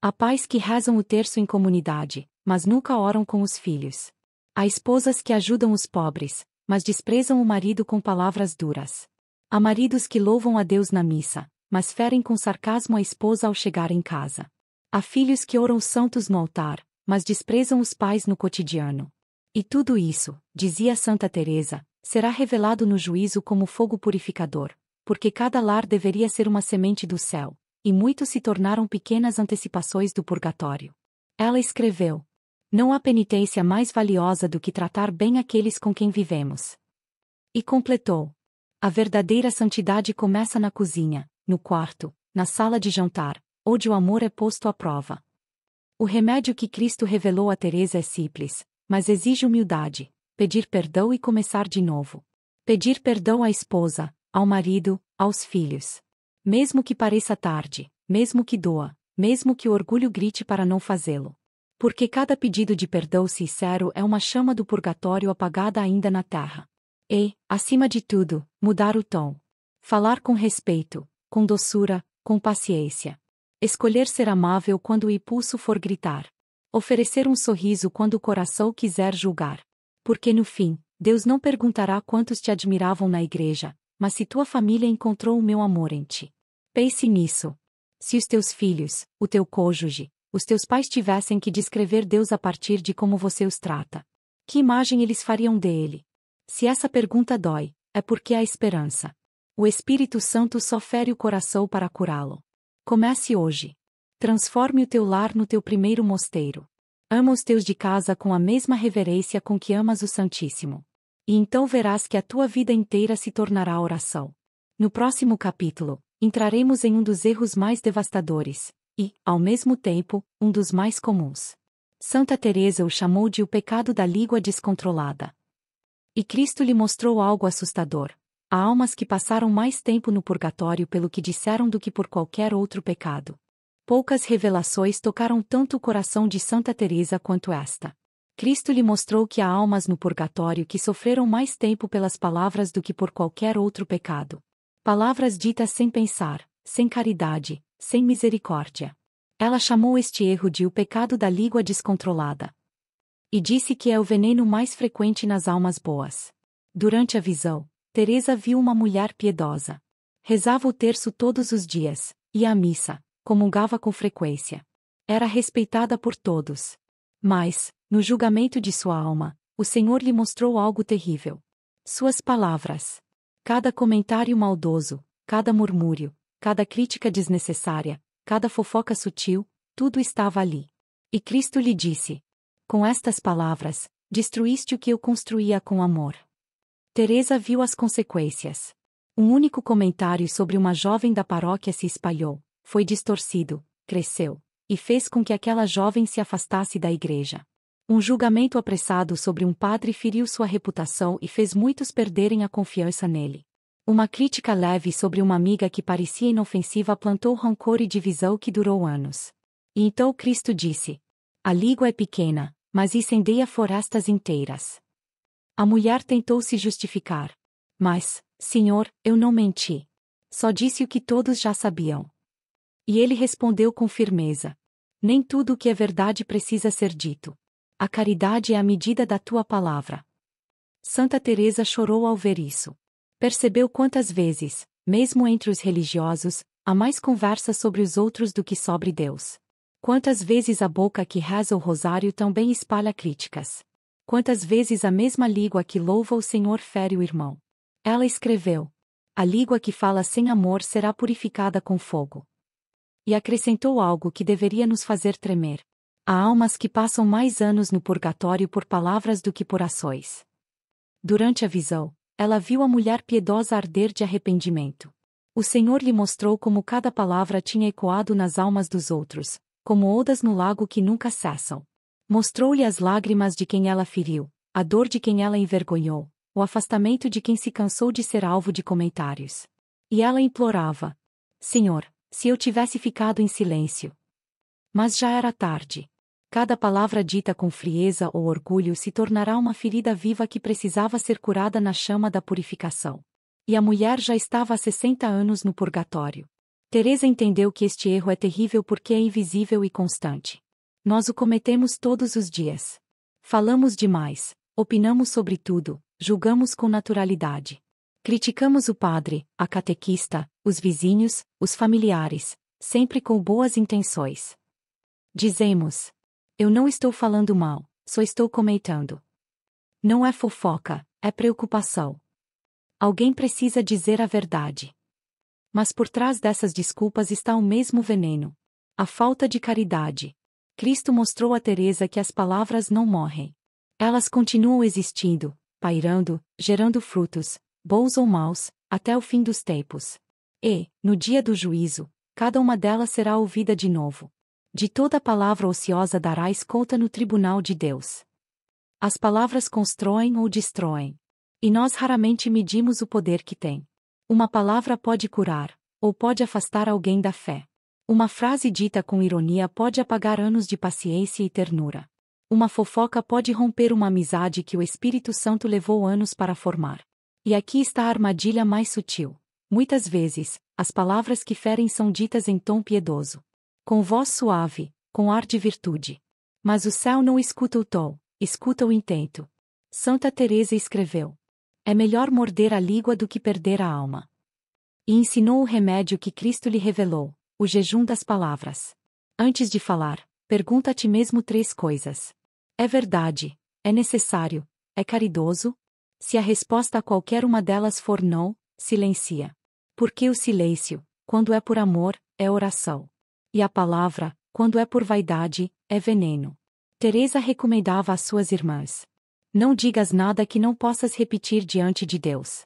Há pais que rezam o terço em comunidade, mas nunca oram com os filhos. Há esposas que ajudam os pobres, mas desprezam o marido com palavras duras. Há maridos que louvam a Deus na missa, mas ferem com sarcasmo a esposa ao chegar em casa. Há filhos que oram os santos no altar, mas desprezam os pais no cotidiano. E tudo isso, dizia Santa Teresa, será revelado no juízo como fogo purificador, porque cada lar deveria ser uma semente do céu, e muitos se tornaram pequenas antecipações do purgatório. Ela escreveu: Não há penitência mais valiosa do que tratar bem aqueles com quem vivemos. E completou: A verdadeira santidade começa na cozinha, no quarto, na sala de jantar, onde o amor é posto à prova. O remédio que Cristo revelou a Teresa é simples, mas exige humildade: pedir perdão e começar de novo. Pedir perdão à esposa, ao marido, aos filhos. Mesmo que pareça tarde, mesmo que doa, mesmo que o orgulho grite para não fazê-lo. Porque cada pedido de perdão sincero é uma chama do purgatório apagada ainda na terra. E, acima de tudo, mudar o tom. Falar com respeito, com doçura, com paciência. Escolher ser amável quando o impulso for gritar. Oferecer um sorriso quando o coração quiser julgar. Porque no fim, Deus não perguntará quantos te admiravam na igreja, mas se tua família encontrou o meu amor em ti. Pense nisso. Se os teus filhos, o teu cônjuge, os teus pais tivessem que descrever Deus a partir de como você os trata, que imagem eles fariam dele? Se essa pergunta dói, é porque há esperança. O Espírito Santo só fere o coração para curá-lo. Comece hoje. Transforme o teu lar no teu primeiro mosteiro. Ama os teus de casa com a mesma reverência com que amas o Santíssimo. E então verás que a tua vida inteira se tornará oração. No próximo capítulo, entraremos em um dos erros mais devastadores, e, ao mesmo tempo, um dos mais comuns. Santa Teresa o chamou de o pecado da língua descontrolada. E Cristo lhe mostrou algo assustador. Há almas que passaram mais tempo no purgatório pelo que disseram do que por qualquer outro pecado. Poucas revelações tocaram tanto o coração de Santa Teresa quanto esta. Cristo lhe mostrou que há almas no purgatório que sofreram mais tempo pelas palavras do que por qualquer outro pecado. Palavras ditas sem pensar, sem caridade, sem misericórdia. Ela chamou este erro de o pecado da língua descontrolada. E disse que é o veneno mais frequente nas almas boas. Durante a visão, Teresa viu uma mulher piedosa. Rezava o terço todos os dias, ia à missa, comungava com frequência. Era respeitada por todos. Mas, no julgamento de sua alma, o Senhor lhe mostrou algo terrível. Suas palavras. Cada comentário maldoso, cada murmúrio, cada crítica desnecessária, cada fofoca sutil, tudo estava ali. E Cristo lhe disse: com estas palavras, destruíste o que eu construía com amor. Teresa viu as consequências. Um único comentário sobre uma jovem da paróquia se espalhou, foi distorcido, cresceu, e fez com que aquela jovem se afastasse da igreja. Um julgamento apressado sobre um padre feriu sua reputação e fez muitos perderem a confiança nele. Uma crítica leve sobre uma amiga que parecia inofensiva plantou rancor e divisão que durou anos. E então Cristo disse: a língua é pequena, mas incendeia florestas inteiras. A mulher tentou se justificar. Mas, Senhor, eu não menti. Só disse o que todos já sabiam. E ele respondeu com firmeza: nem tudo o que é verdade precisa ser dito. A caridade é a medida da tua palavra. Santa Teresa chorou ao ver isso. Percebeu quantas vezes, mesmo entre os religiosos, há mais conversa sobre os outros do que sobre Deus. Quantas vezes a boca que reza o rosário também espalha críticas. Quantas vezes a mesma língua que louva o Senhor fere o irmão. Ela escreveu: a língua que fala sem amor será purificada com fogo. E acrescentou algo que deveria nos fazer tremer. Há almas que passam mais anos no purgatório por palavras do que por ações. Durante a visão, ela viu a mulher piedosa arder de arrependimento. O Senhor lhe mostrou como cada palavra tinha ecoado nas almas dos outros, como ondas no lago que nunca cessam. Mostrou-lhe as lágrimas de quem ela feriu, a dor de quem ela envergonhou, o afastamento de quem se cansou de ser alvo de comentários. E ela implorava: Senhor, se eu tivesse ficado em silêncio. Mas já era tarde. Cada palavra dita com frieza ou orgulho se tornará uma ferida viva que precisava ser curada na chama da purificação. E a mulher já estava há 60 anos no purgatório. Teresa entendeu que este erro é terrível porque é invisível e constante. Nós o cometemos todos os dias. Falamos demais, opinamos sobre tudo, julgamos com naturalidade. Criticamos o padre, a catequista, os vizinhos, os familiares, sempre com boas intenções. Dizemos: eu não estou falando mal, só estou comentando. Não é fofoca, é preocupação. Alguém precisa dizer a verdade. Mas por trás dessas desculpas está o mesmo veneno: a falta de caridade. Cristo mostrou a Teresa que as palavras não morrem. Elas continuam existindo, pairando, gerando frutos, bons ou maus, até o fim dos tempos. E, no dia do juízo, cada uma delas será ouvida de novo. De toda palavra ociosa darás conta no tribunal de Deus. As palavras constroem ou destroem. E nós raramente medimos o poder que tem. Uma palavra pode curar, ou pode afastar alguém da fé. Uma frase dita com ironia pode apagar anos de paciência e ternura. Uma fofoca pode romper uma amizade que o Espírito Santo levou anos para formar. E aqui está a armadilha mais sutil. Muitas vezes, as palavras que ferem são ditas em tom piedoso, com voz suave, com ar de virtude. Mas o céu não escuta o tom, escuta o intento. Santa Teresa escreveu: é melhor morder a língua do que perder a alma. E ensinou o remédio que Cristo lhe revelou: o jejum das palavras. Antes de falar, pergunta a ti mesmo 3 coisas. É verdade? É necessário? É caridoso? Se a resposta a qualquer uma delas for não, silencia. Porque o silêncio, quando é por amor, é oração. E a palavra, quando é por vaidade, é veneno. Teresa recomendava às suas irmãs: não digas nada que não possas repetir diante de Deus.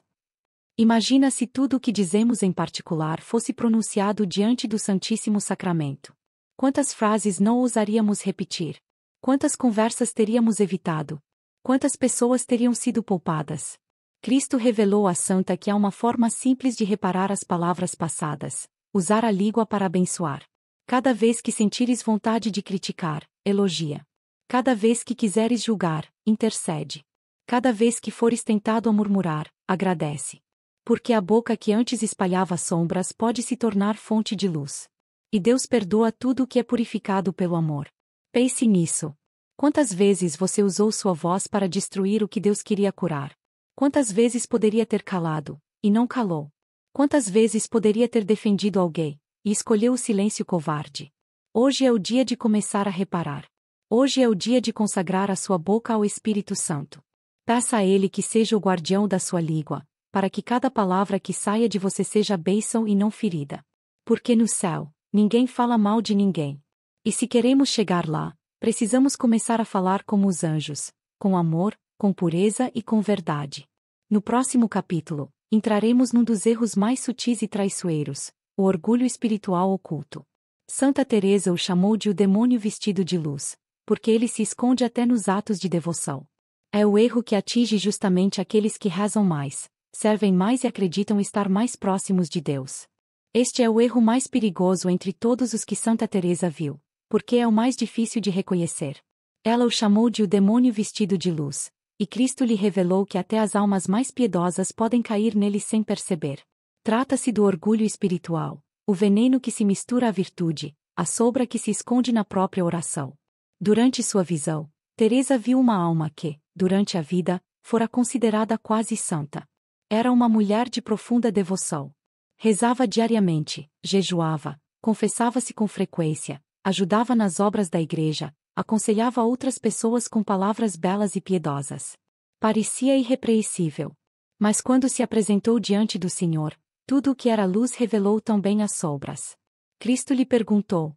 Imagina se tudo o que dizemos em particular fosse pronunciado diante do Santíssimo Sacramento. Quantas frases não ousaríamos repetir? Quantas conversas teríamos evitado? Quantas pessoas teriam sido poupadas? Cristo revelou à santa que há uma forma simples de reparar as palavras passadas: usar a língua para abençoar. Cada vez que sentires vontade de criticar, elogia. Cada vez que quiseres julgar, intercede. Cada vez que fores tentado a murmurar, agradece. Porque a boca que antes espalhava sombras pode se tornar fonte de luz. E Deus perdoa tudo o que é purificado pelo amor. Pense nisso. Quantas vezes você usou sua voz para destruir o que Deus queria curar? Quantas vezes poderia ter calado, e não calou? Quantas vezes poderia ter defendido alguém, e escolheu o silêncio covarde? Hoje é o dia de começar a reparar. Hoje é o dia de consagrar a sua boca ao Espírito Santo. Peça a Ele que seja o guardião da sua língua, para que cada palavra que saia de você seja bênção e não ferida. Porque no céu, ninguém fala mal de ninguém. E se queremos chegar lá, precisamos começar a falar como os anjos, com amor, com pureza e com verdade. No próximo capítulo, entraremos num dos erros mais sutis e traiçoeiros, o orgulho espiritual oculto. Santa Teresa o chamou de o demônio vestido de luz, porque ele se esconde até nos atos de devoção. É o erro que atinge justamente aqueles que rezam mais, servem mais e acreditam estar mais próximos de Deus. Este é o erro mais perigoso entre todos os que Santa Teresa viu, porque é o mais difícil de reconhecer. Ela o chamou de o demônio vestido de luz, e Cristo lhe revelou que até as almas mais piedosas podem cair nele sem perceber. Trata-se do orgulho espiritual, o veneno que se mistura à virtude, a sombra que se esconde na própria oração. Durante sua visão, Teresa viu uma alma que, durante a vida, fora considerada quase santa. Era uma mulher de profunda devoção. Rezava diariamente, jejuava, confessava-se com frequência, ajudava nas obras da igreja, aconselhava outras pessoas com palavras belas e piedosas. Parecia irrepreensível. Mas quando se apresentou diante do Senhor, tudo o que era luz revelou também as sombras. Cristo lhe perguntou: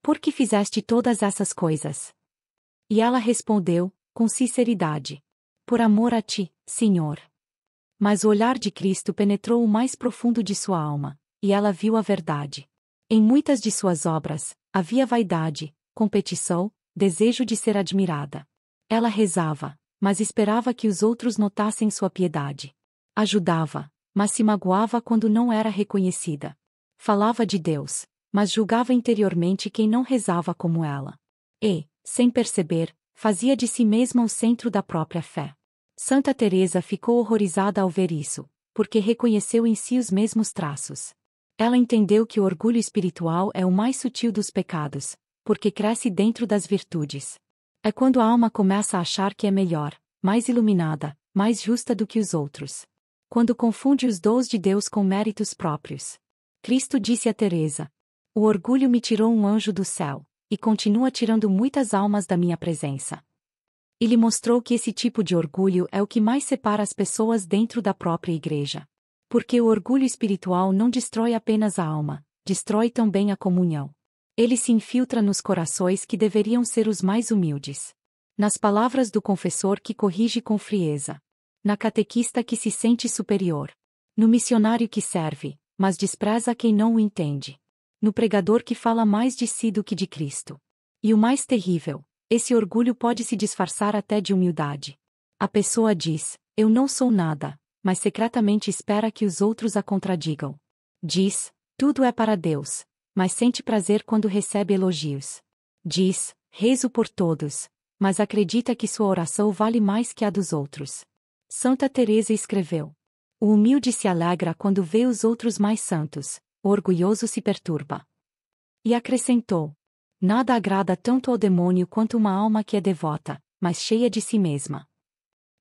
por que fizeste todas essas coisas? E ela respondeu, com sinceridade: por amor a ti, Senhor. Mas o olhar de Cristo penetrou o mais profundo de sua alma, e ela viu a verdade. Em muitas de suas obras, havia vaidade, competição, desejo de ser admirada. Ela rezava, mas esperava que os outros notassem sua piedade. Ajudava, mas se magoava quando não era reconhecida. Falava de Deus, mas julgava interiormente quem não rezava como ela. E, sem perceber, fazia de si mesma o centro da própria fé. Santa Teresa ficou horrorizada ao ver isso, porque reconheceu em si os mesmos traços. Ela entendeu que o orgulho espiritual é o mais sutil dos pecados, porque cresce dentro das virtudes. É quando a alma começa a achar que é melhor, mais iluminada, mais justa do que os outros. Quando confunde os dons de Deus com méritos próprios. Cristo disse a Teresa: o orgulho me tirou um anjo do céu, e continua tirando muitas almas da minha presença. E lhe mostrou que esse tipo de orgulho é o que mais separa as pessoas dentro da própria igreja. Porque o orgulho espiritual não destrói apenas a alma, destrói também a comunhão. Ele se infiltra nos corações que deveriam ser os mais humildes. Nas palavras do confessor que corrige com frieza. Na catequista que se sente superior. No missionário que serve, mas despreza quem não o entende. No pregador que fala mais de si do que de Cristo. E o mais terrível, esse orgulho pode se disfarçar até de humildade. A pessoa diz: eu não sou nada, mas secretamente espera que os outros a contradigam. Diz: tudo é para Deus, mas sente prazer quando recebe elogios. Diz: rezo por todos, mas acredita que sua oração vale mais que a dos outros. Santa Teresa escreveu: o humilde se alegra quando vê os outros mais santos, o orgulhoso se perturba. E acrescentou: nada agrada tanto ao demônio quanto uma alma que é devota, mas cheia de si mesma.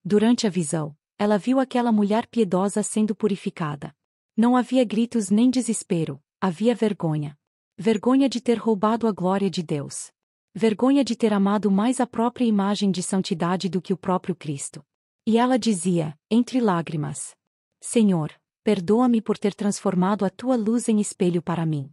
Durante a visão, ela viu aquela mulher piedosa sendo purificada. Não havia gritos nem desespero, havia vergonha. Vergonha de ter roubado a glória de Deus. Vergonha de ter amado mais a própria imagem de santidade do que o próprio Cristo. E ela dizia, entre lágrimas: Senhor, perdoa-me por ter transformado a tua luz em espelho para mim.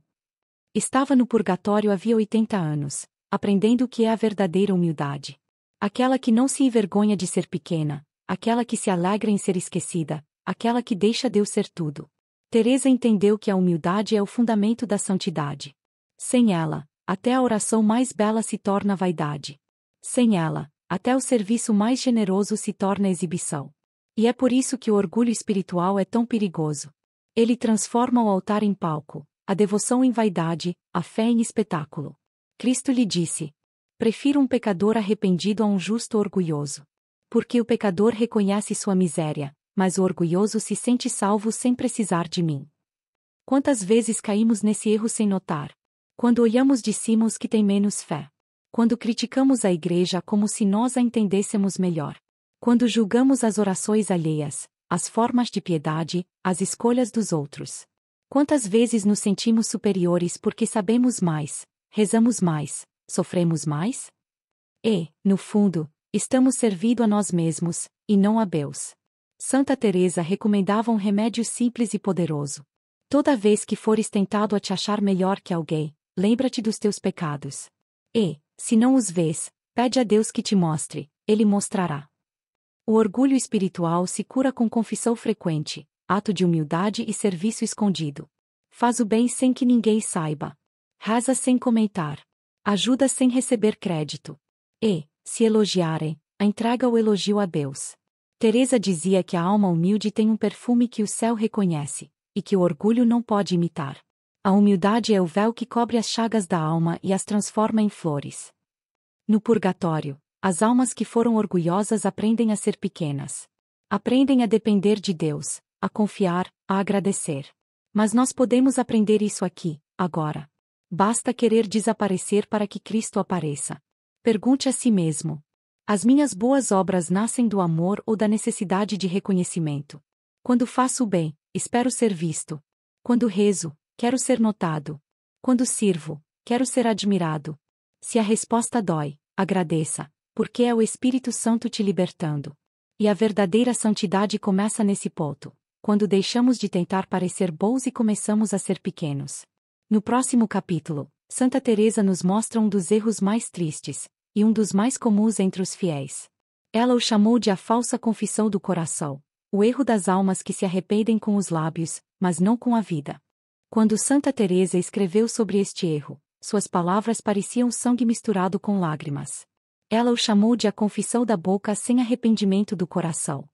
Estava no purgatório havia 80 anos, aprendendo o que é a verdadeira humildade. Aquela que não se envergonha de ser pequena, aquela que se alegra em ser esquecida, aquela que deixa Deus ser tudo. Teresa entendeu que a humildade é o fundamento da santidade. Sem ela, até a oração mais bela se torna vaidade. Sem ela, até o serviço mais generoso se torna exibição. E é por isso que o orgulho espiritual é tão perigoso. Ele transforma o altar em palco, a devoção em vaidade, a fé em espetáculo. Cristo lhe disse: prefiro um pecador arrependido a um justo orgulhoso. Porque o pecador reconhece sua miséria, mas o orgulhoso se sente salvo sem precisar de mim. Quantas vezes caímos nesse erro sem notar? Quando olhamos de cima os que têm menos fé. Quando criticamos a igreja como se nós a entendêssemos melhor. Quando julgamos as orações alheias, as formas de piedade, as escolhas dos outros. Quantas vezes nos sentimos superiores porque sabemos mais, rezamos mais, sofremos mais? E, no fundo, estamos servindo a nós mesmos, e não a Deus. Santa Teresa recomendava um remédio simples e poderoso. Toda vez que fores tentado a te achar melhor que alguém, lembra-te dos teus pecados. E, se não os vês, pede a Deus que te mostre, Ele mostrará. O orgulho espiritual se cura com confissão frequente, ato de humildade e serviço escondido. Faz o bem sem que ninguém saiba. Reza sem comentar. Ajuda sem receber crédito. E, se elogiarem, entrega o elogio a Deus. Teresa dizia que a alma humilde tem um perfume que o céu reconhece, e que o orgulho não pode imitar. A humildade é o véu que cobre as chagas da alma e as transforma em flores. No purgatório, as almas que foram orgulhosas aprendem a ser pequenas. Aprendem a depender de Deus, a confiar, a agradecer. Mas nós podemos aprender isso aqui, agora. Basta querer desaparecer para que Cristo apareça. Pergunte a si mesmo: as minhas boas obras nascem do amor ou da necessidade de reconhecimento? Quando faço o bem, espero ser visto. Quando rezo, quero ser notado. Quando sirvo, quero ser admirado. Se a resposta dói, agradeça, porque é o Espírito Santo te libertando. E a verdadeira santidade começa nesse ponto, quando deixamos de tentar parecer bons e começamos a ser pequenos. No próximo capítulo, Santa Teresa nos mostra um dos erros mais tristes, e um dos mais comuns entre os fiéis. Ela o chamou de a falsa confissão do coração, o erro das almas que se arrependem com os lábios, mas não com a vida. Quando Santa Teresa escreveu sobre este erro, suas palavras pareciam sangue misturado com lágrimas. Ela o chamou de a confissão da boca sem arrependimento do coração.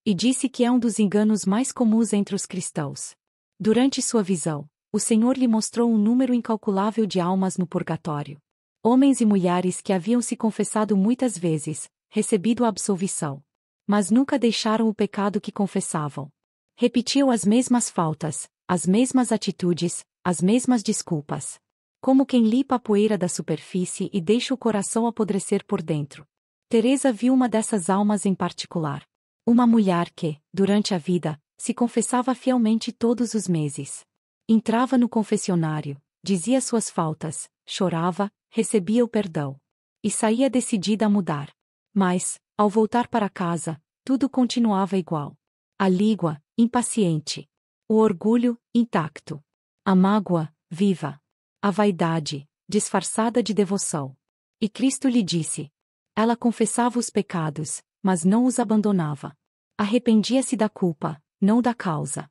E disse que é um dos enganos mais comuns entre os cristãos. Durante sua visão, o Senhor lhe mostrou um número incalculável de almas no purgatório. Homens e mulheres que haviam se confessado muitas vezes, recebido a absolvição. Mas nunca deixaram o pecado que confessavam. Repetiam as mesmas faltas, as mesmas atitudes, as mesmas desculpas. Como quem limpa a poeira da superfície e deixa o coração apodrecer por dentro. Teresa viu uma dessas almas em particular. Uma mulher que, durante a vida, se confessava fielmente todos os meses. Entrava no confessionário, dizia suas faltas, chorava, recebia o perdão. E saía decidida a mudar. Mas, ao voltar para casa, tudo continuava igual. A língua, impaciente. O orgulho, intacto. A mágoa, viva. A vaidade, disfarçada de devoção. E Cristo lhe disse. Ela confessava os pecados, mas não os abandonava. Arrependia-se da culpa, não da causa.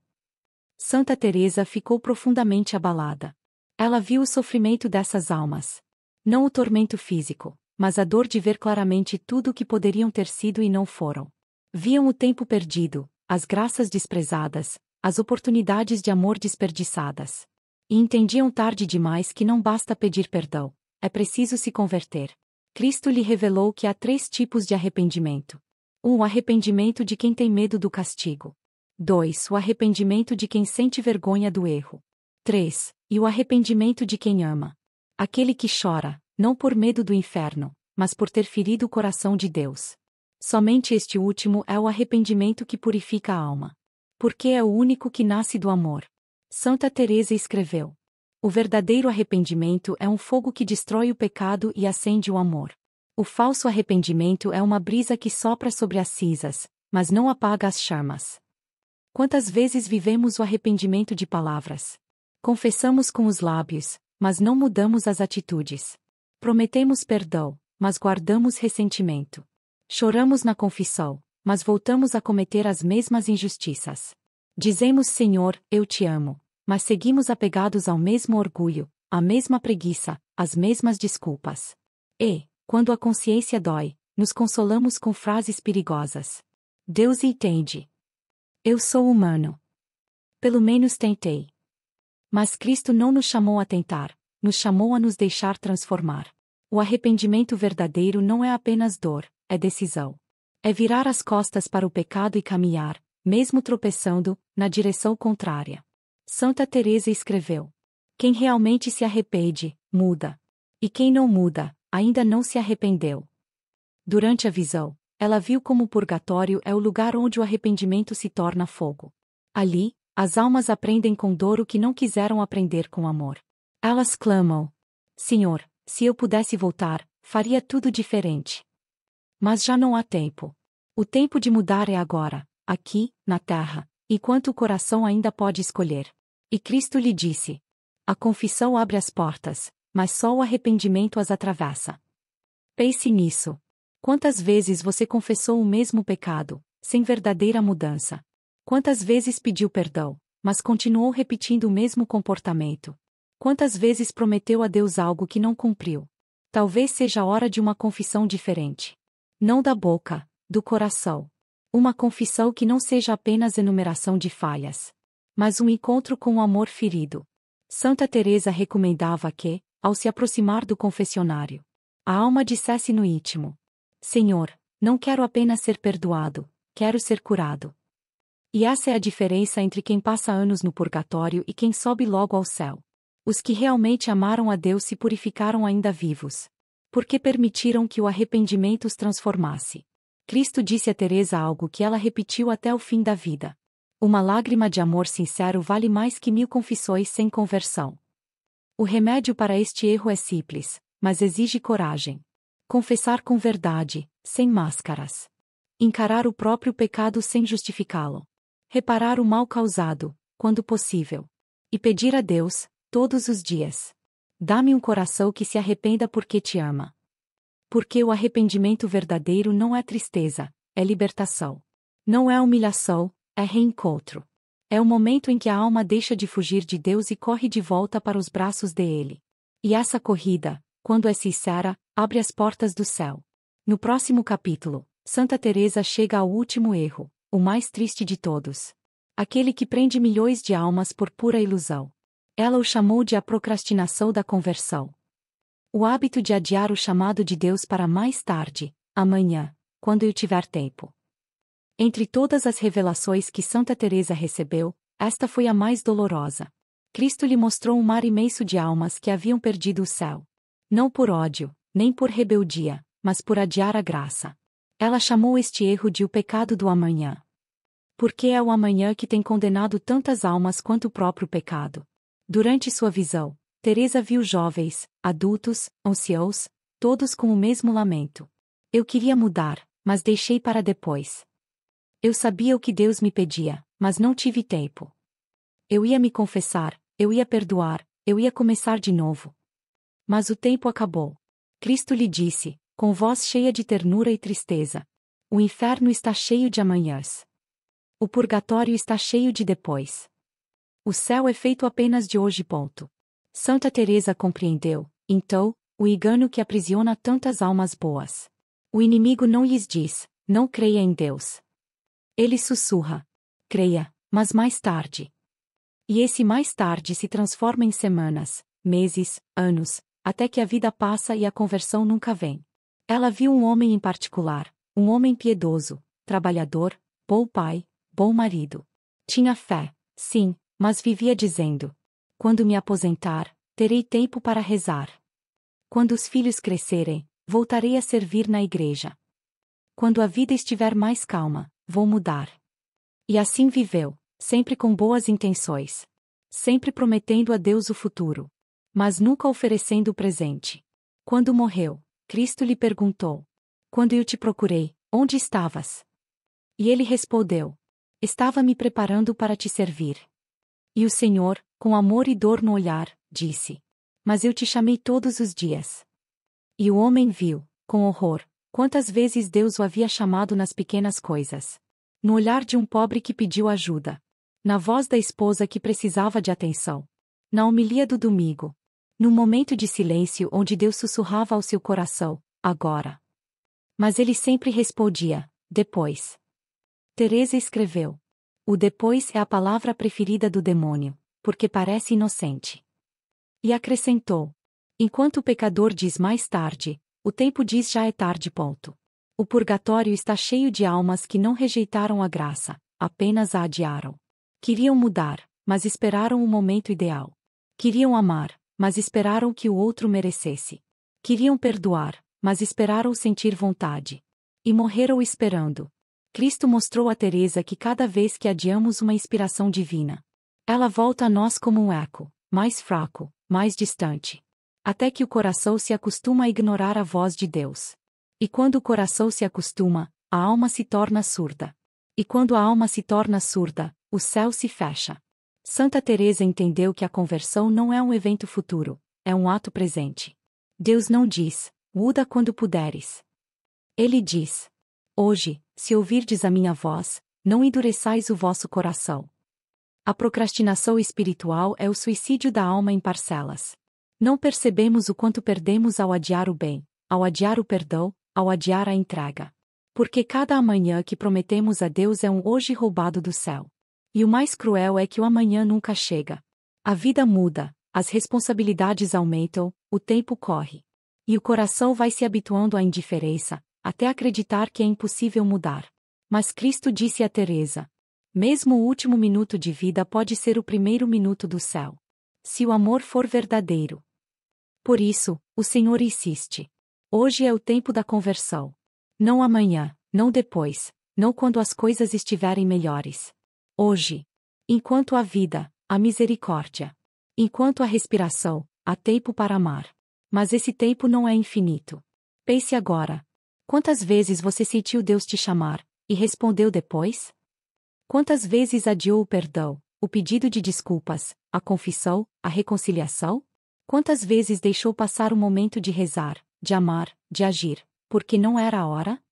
Santa Teresa ficou profundamente abalada. Ela viu o sofrimento dessas almas. Não o tormento físico, mas a dor de ver claramente tudo o que poderiam ter sido e não foram. Viam o tempo perdido, as graças desprezadas, as oportunidades de amor desperdiçadas. E entendiam tarde demais que não basta pedir perdão, é preciso se converter. Cristo lhe revelou que há 3 tipos de arrependimento. 1. O arrependimento de quem tem medo do castigo. 2. O arrependimento de quem sente vergonha do erro. 3. E o arrependimento de quem ama. Aquele que chora, não por medo do inferno, mas por ter ferido o coração de Deus. Somente este último é o arrependimento que purifica a alma. Porque é o único que nasce do amor. Santa Teresa escreveu: o verdadeiro arrependimento é um fogo que destrói o pecado e acende o amor. O falso arrependimento é uma brisa que sopra sobre as cinzas, mas não apaga as chamas. Quantas vezes vivemos o arrependimento de palavras? Confessamos com os lábios, mas não mudamos as atitudes. Prometemos perdão, mas guardamos ressentimento. Choramos na confissão, mas voltamos a cometer as mesmas injustiças. Dizemos: Senhor, eu te amo, mas seguimos apegados ao mesmo orgulho, à mesma preguiça, às mesmas desculpas. E, quando a consciência dói, nos consolamos com frases perigosas. Deus entende. Eu sou humano. Pelo menos tentei. Mas Cristo não nos chamou a tentar, nos chamou a nos deixar transformar. O arrependimento verdadeiro não é apenas dor, é decisão. É virar as costas para o pecado e caminhar, mesmo tropeçando, na direção contrária. Santa Teresa escreveu: quem realmente se arrepende, muda. E quem não muda, ainda não se arrependeu. Durante a visão, ela viu como o purgatório é o lugar onde o arrependimento se torna fogo. Ali, as almas aprendem com dor o que não quiseram aprender com amor. Elas clamam: Senhor, se eu pudesse voltar, faria tudo diferente. Mas já não há tempo. O tempo de mudar é agora, aqui, na terra, enquanto o coração ainda pode escolher. E Cristo lhe disse: a confissão abre as portas, mas só o arrependimento as atravessa. Pense nisso. Quantas vezes você confessou o mesmo pecado, sem verdadeira mudança? Quantas vezes pediu perdão, mas continuou repetindo o mesmo comportamento? Quantas vezes prometeu a Deus algo que não cumpriu? Talvez seja a hora de uma confissão diferente. Não da boca, do coração. Uma confissão que não seja apenas enumeração de falhas, mas um encontro com o amor ferido. Santa Teresa recomendava que, ao se aproximar do confessionário, a alma dissesse no íntimo: Senhor, não quero apenas ser perdoado, quero ser curado. E essa é a diferença entre quem passa anos no purgatório e quem sobe logo ao céu. Os que realmente amaram a Deus se purificaram ainda vivos, porque permitiram que o arrependimento os transformasse. Cristo disse a Teresa algo que ela repetiu até o fim da vida: uma lágrima de amor sincero vale mais que 1000 confissões sem conversão. O remédio para este erro é simples, mas exige coragem. Confessar com verdade, sem máscaras. Encarar o próprio pecado sem justificá-lo. Reparar o mal causado, quando possível. E pedir a Deus, todos os dias: dá-me um coração que se arrependa porque te ama. Porque o arrependimento verdadeiro não é tristeza, é libertação. Não é humilhação, é reencontro. É o momento em que a alma deixa de fugir de Deus e corre de volta para os braços dele. E essa corrida, quando é sincera, abre as portas do céu. No próximo capítulo, Santa Teresa chega ao último erro, o mais triste de todos. Aquele que prende milhões de almas por pura ilusão. Ela o chamou de a procrastinação da conversão. O hábito de adiar o chamado de Deus para mais tarde, amanhã, quando eu tiver tempo. Entre todas as revelações que Santa Teresa recebeu, esta foi a mais dolorosa. Cristo lhe mostrou um mar imenso de almas que haviam perdido o céu. Não por ódio, nem por rebeldia, mas por adiar a graça. Ela chamou este erro de o pecado do amanhã. Porque é o amanhã que tem condenado tantas almas quanto o próprio pecado. Durante sua visão, Teresa viu jovens, adultos, anciãos, todos com o mesmo lamento. Eu queria mudar, mas deixei para depois. Eu sabia o que Deus me pedia, mas não tive tempo. Eu ia me confessar, eu ia perdoar, eu ia começar de novo. Mas o tempo acabou. Cristo lhe disse, com voz cheia de ternura e tristeza: o inferno está cheio de amanhãs. O purgatório está cheio de depois. O céu é feito apenas de hoje. Ponto. Santa Teresa compreendeu, então, o engano que aprisiona tantas almas boas. O inimigo não lhes diz: não creia em Deus. Ele sussurra: creia, mas mais tarde. E esse mais tarde se transforma em semanas, meses, anos, até que a vida passa e a conversão nunca vem. Ela viu um homem em particular, um homem piedoso, trabalhador, bom pai, bom marido. Tinha fé, sim, mas vivia dizendo: quando me aposentar, terei tempo para rezar. Quando os filhos crescerem, voltarei a servir na igreja. Quando a vida estiver mais calma, vou mudar. E assim viveu, sempre com boas intenções. Sempre prometendo a Deus o futuro. Mas nunca oferecendo o presente. Quando morreu, Cristo lhe perguntou: quando eu te procurei, onde estavas? E ele respondeu: estava me preparando para te servir. E o Senhor, com amor e dor no olhar, disse: Mas eu te chamei todos os dias. E o homem viu, com horror, quantas vezes Deus o havia chamado nas pequenas coisas. No olhar de um pobre que pediu ajuda. Na voz da esposa que precisava de atenção. Na homilia do domingo. No momento de silêncio onde Deus sussurrava ao seu coração, agora. Mas ele sempre respondia, depois. Teresa escreveu. O depois é a palavra preferida do demônio, porque parece inocente. E acrescentou. Enquanto o pecador diz mais tarde, o tempo diz já é tarde. O purgatório está cheio de almas que não rejeitaram a graça, apenas a adiaram. Queriam mudar, mas esperaram o momento ideal. Queriam amar, mas esperaram que o outro merecesse. Queriam perdoar, mas esperaram sentir vontade. E morreram esperando. Cristo mostrou a Teresa que cada vez que adiamos uma inspiração divina, ela volta a nós como um eco, mais fraco, mais distante. Até que o coração se acostuma a ignorar a voz de Deus. E quando o coração se acostuma, a alma se torna surda. E quando a alma se torna surda, o céu se fecha. Santa Teresa entendeu que a conversão não é um evento futuro, é um ato presente. Deus não diz, muda quando puderes. Ele diz, hoje, se ouvirdes a minha voz, não endureçais o vosso coração. A procrastinação espiritual é o suicídio da alma em parcelas. Não percebemos o quanto perdemos ao adiar o bem, ao adiar o perdão, ao adiar a entrega. Porque cada amanhã que prometemos a Deus é um hoje roubado do céu. E o mais cruel é que o amanhã nunca chega. A vida muda, as responsabilidades aumentam, o tempo corre. E o coração vai se habituando à indiferença, até acreditar que é impossível mudar. Mas Cristo disse a Teresa: mesmo o último minuto de vida pode ser o primeiro minuto do céu. Se o amor for verdadeiro. Por isso, o Senhor insiste. Hoje é o tempo da conversão. Não amanhã, não depois, não quando as coisas estiverem melhores. Hoje. Enquanto há vida, há misericórdia. Enquanto há respiração, há tempo para amar. Mas esse tempo não é infinito. Pense agora. Quantas vezes você sentiu Deus te chamar, e respondeu depois? Quantas vezes adiou o perdão, o pedido de desculpas, a confissão, a reconciliação? Quantas vezes deixou passar o momento de rezar, de amar, de agir, porque não era a hora?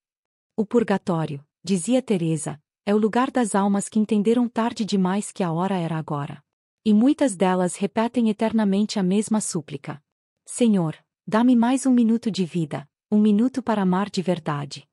O purgatório, dizia Teresa, é o lugar das almas que entenderam tarde demais que a hora era agora. E muitas delas repetem eternamente a mesma súplica. Senhor, dá-me mais um minuto de vida, um minuto para amar de verdade.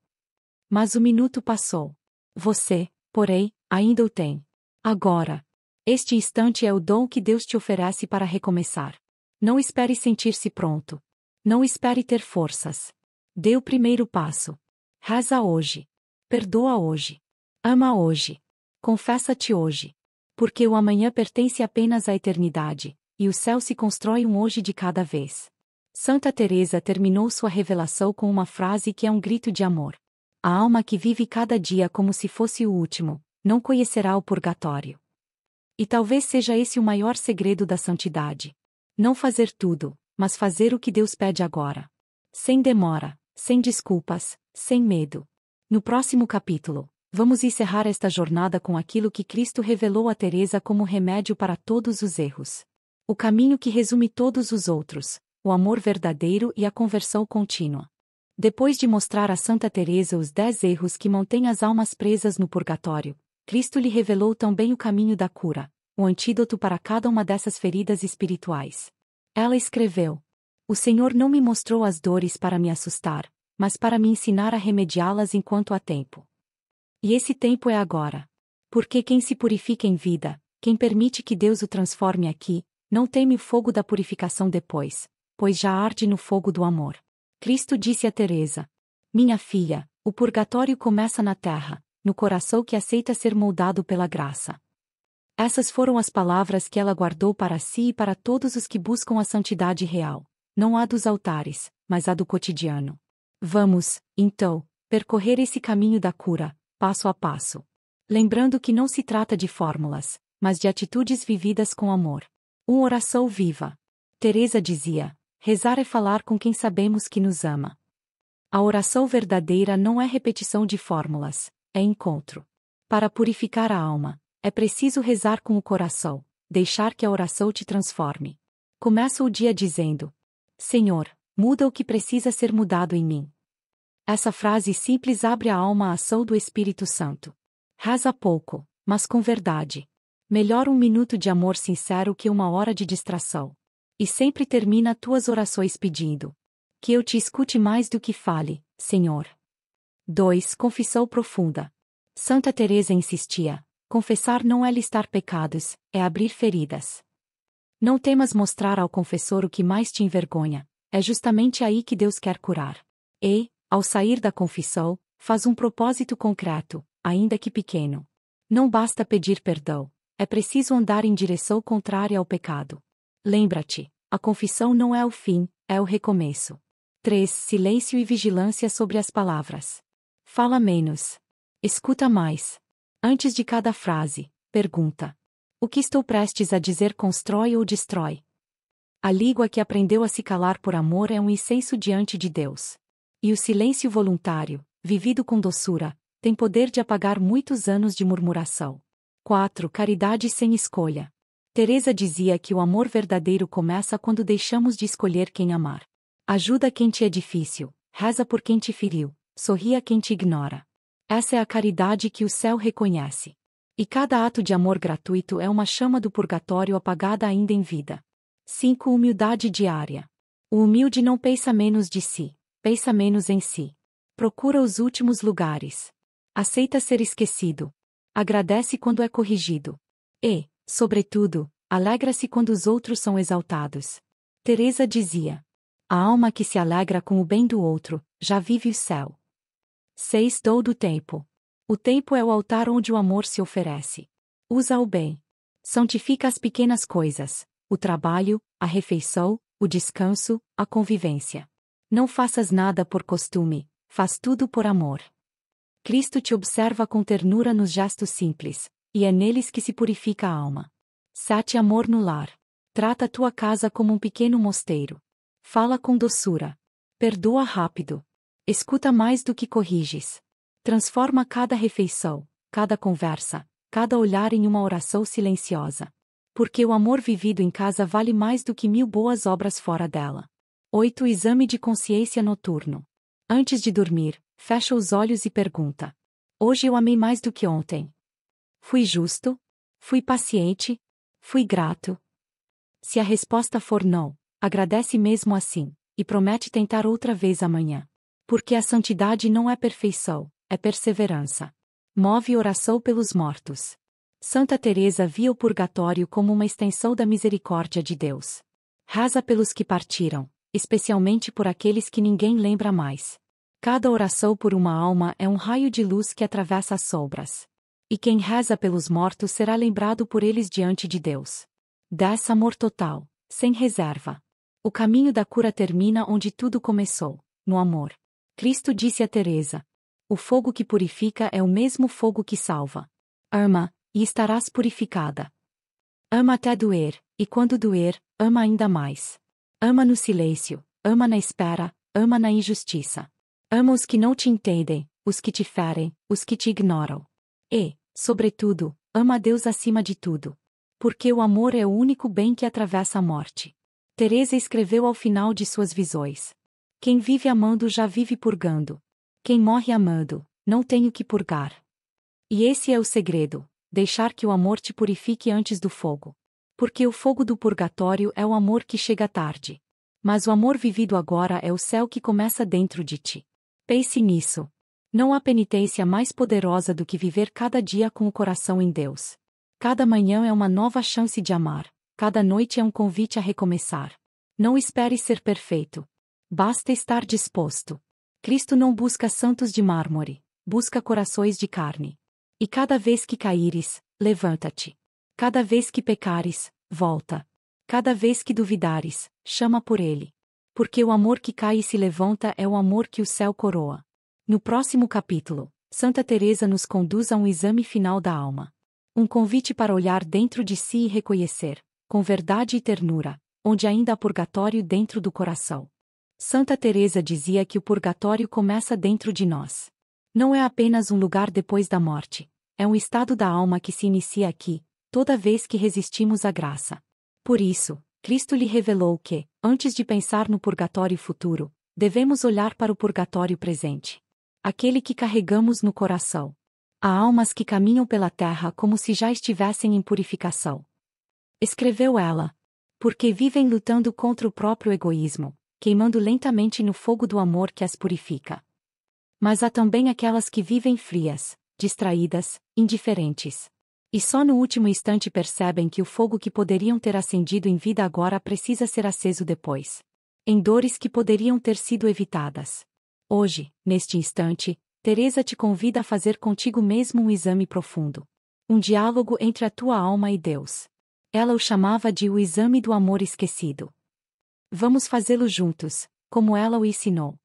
Mas o minuto passou. Você, porém, ainda o tem. Agora. Este instante é o dom que Deus te oferece para recomeçar. Não espere sentir-se pronto. Não espere ter forças. Dê o primeiro passo. Reza hoje. Perdoa hoje. Ama hoje. Confessa-te hoje. Porque o amanhã pertence apenas à eternidade, e o céu se constrói um hoje de cada vez. Santa Teresa terminou sua revelação com uma frase que é um grito de amor. A alma que vive cada dia como se fosse o último, não conhecerá o purgatório. E talvez seja esse o maior segredo da santidade. Não fazer tudo, mas fazer o que Deus pede agora. Sem demora, sem desculpas, sem medo. No próximo capítulo, vamos encerrar esta jornada com aquilo que Cristo revelou a Teresa como remédio para todos os erros. O caminho que resume todos os outros, o amor verdadeiro e a conversão contínua. Depois de mostrar a Santa Teresa os 10 erros que mantêm as almas presas no purgatório, Cristo lhe revelou também o caminho da cura, o antídoto para cada uma dessas feridas espirituais. Ela escreveu: o Senhor não me mostrou as dores para me assustar, mas para me ensinar a remediá-las enquanto há tempo. E esse tempo é agora. Porque quem se purifica em vida, quem permite que Deus o transforme aqui, não teme o fogo da purificação depois, pois já arde no fogo do amor. Cristo disse a Teresa: minha filha, o purgatório começa na terra, no coração que aceita ser moldado pela graça. Essas foram as palavras que ela guardou para si e para todos os que buscam a santidade real, não a dos altares, mas a do cotidiano. Vamos, então, percorrer esse caminho da cura, passo a passo. Lembrando que não se trata de fórmulas, mas de atitudes vividas com amor. Uma oração viva. Teresa dizia: rezar é falar com quem sabemos que nos ama. A oração verdadeira não é repetição de fórmulas, é encontro. Para purificar a alma, é preciso rezar com o coração, deixar que a oração te transforme. Começa o dia dizendo: Senhor, muda o que precisa ser mudado em mim. Essa frase simples abre a alma à ação do Espírito Santo. Reza pouco, mas com verdade. Melhor um minuto de amor sincero que uma hora de distração. E sempre termina tuas orações pedindo: que eu te escute mais do que fale, Senhor. 2. Confissão profunda. Santa Teresa insistia: confessar não é listar pecados, é abrir feridas. Não temas mostrar ao confessor o que mais te envergonha, é justamente aí que Deus quer curar. E, ao sair da confissão, faz um propósito concreto, ainda que pequeno. Não basta pedir perdão, é preciso andar em direção contrária ao pecado. Lembra-te, a confissão não é o fim, é o recomeço. 3. Silêncio e vigilância sobre as palavras. Fala menos. Escuta mais. Antes de cada frase, pergunta: o que estou prestes a dizer constrói ou destrói? A língua que aprendeu a se calar por amor é um incenso diante de Deus. E o silêncio voluntário, vivido com doçura, tem poder de apagar muitos anos de murmuração. 4. Caridade sem escolha. Teresa dizia que o amor verdadeiro começa quando deixamos de escolher quem amar. Ajuda quem te é difícil, reza por quem te feriu, sorri a quem te ignora. Essa é a caridade que o céu reconhece. E cada ato de amor gratuito é uma chama do purgatório apagada ainda em vida. 5. Humildade diária. O humilde não pensa menos de si, pensa menos em si. Procura os últimos lugares. Aceita ser esquecido. Agradece quando é corrigido. E, sobretudo, alegra-se quando os outros são exaltados. Teresa dizia: a alma que se alegra com o bem do outro, já vive o céu. 6. Dou do tempo. O tempo é o altar onde o amor se oferece. Usa-o bem. Santifica as pequenas coisas, o trabalho, a refeição, o descanso, a convivência. Não faças nada por costume, faz tudo por amor. Cristo te observa com ternura nos gestos simples, e é neles que se purifica a alma. 7. Amor no lar. Trata tua casa como um pequeno mosteiro. Fala com doçura. Perdoa rápido. Escuta mais do que corriges. Transforma cada refeição, cada conversa, cada olhar em uma oração silenciosa. Porque o amor vivido em casa vale mais do que 1000 boas obras fora dela. 8. Exame de consciência noturno. Antes de dormir, fecha os olhos e pergunta: hoje eu amei mais do que ontem? Fui justo? Fui paciente? Fui grato? Se a resposta for não, agradece mesmo assim, e promete tentar outra vez amanhã. Porque a santidade não é perfeição, é perseverança. Move oração pelos mortos. Santa Teresa via o purgatório como uma extensão da misericórdia de Deus. Reza pelos que partiram, especialmente por aqueles que ninguém lembra mais. Cada oração por uma alma é um raio de luz que atravessa as sombras. E quem reza pelos mortos será lembrado por eles diante de Deus. 10. Amor total, sem reserva. O caminho da cura termina onde tudo começou, no amor. Cristo disse a Teresa: o fogo que purifica é o mesmo fogo que salva. Ama, e estarás purificada. Ama até doer, e quando doer, ama ainda mais. Ama no silêncio, ama na espera, ama na injustiça. Ama os que não te entendem, os que te ferem, os que te ignoram. E, sobretudo, ama a Deus acima de tudo. Porque o amor é o único bem que atravessa a morte. Teresa escreveu ao final de suas visões: quem vive amando já vive purgando. Quem morre amando, não tem o que purgar. E esse é o segredo: deixar que o amor te purifique antes do fogo. Porque o fogo do purgatório é o amor que chega tarde. Mas o amor vivido agora é o céu que começa dentro de ti. Pense nisso. Não há penitência mais poderosa do que viver cada dia com o coração em Deus. Cada manhã é uma nova chance de amar, cada noite é um convite a recomeçar. Não espere ser perfeito. Basta estar disposto. Cristo não busca santos de mármore, busca corações de carne. E cada vez que caíres, levanta-te. Cada vez que pecares, volta. Cada vez que duvidares, chama por ele. Porque o amor que cai e se levanta é o amor que o céu coroa. No próximo capítulo, Santa Teresa nos conduz a um exame final da alma. Um convite para olhar dentro de si e reconhecer, com verdade e ternura, onde ainda há purgatório dentro do coração. Santa Teresa dizia que o purgatório começa dentro de nós. Não é apenas um lugar depois da morte, é um estado da alma que se inicia aqui, toda vez que resistimos à graça. Por isso, Cristo lhe revelou que, antes de pensar no purgatório futuro, devemos olhar para o purgatório presente. Aquele que carregamos no coração. Há almas que caminham pela terra como se já estivessem em purificação. Escreveu ela. Porque vivem lutando contra o próprio egoísmo, queimando lentamente no fogo do amor que as purifica. Mas há também aquelas que vivem frias, distraídas, indiferentes. E só no último instante percebem que o fogo que poderiam ter acendido em vida agora precisa ser aceso depois. Em dores que poderiam ter sido evitadas. Hoje, neste instante, Teresa te convida a fazer contigo mesmo um exame profundo. Um diálogo entre a tua alma e Deus. Ela o chamava de o exame do amor esquecido. Vamos fazê-lo juntos, como ela o ensinou.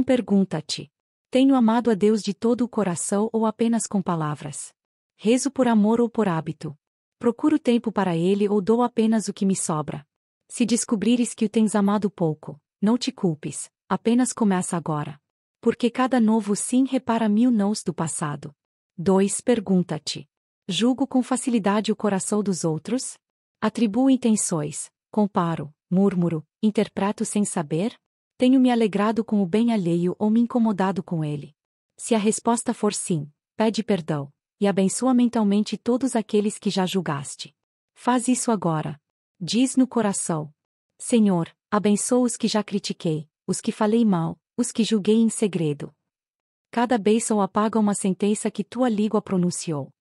Pergunta-te. Tenho amado a Deus de todo o coração ou apenas com palavras? Rezo por amor ou por hábito? Procuro tempo para Ele ou dou apenas o que me sobra? Se descobrires que o tens amado pouco, não te culpes, apenas começa agora. Porque cada novo sim repara 1000 nãos do passado. Pergunta-te. Julgo com facilidade o coração dos outros? Atribuo intenções, comparo, murmuro, interpreto sem saber? Tenho me alegrado com o bem alheio ou me incomodado com ele? Se a resposta for sim, pede perdão, e abençoa mentalmente todos aqueles que já julgaste. Faz isso agora. Diz no coração. Senhor, abençoa os que já critiquei, os que falei mal, os que julguei em segredo. Cada bênção apaga uma sentença que tua língua pronunciou.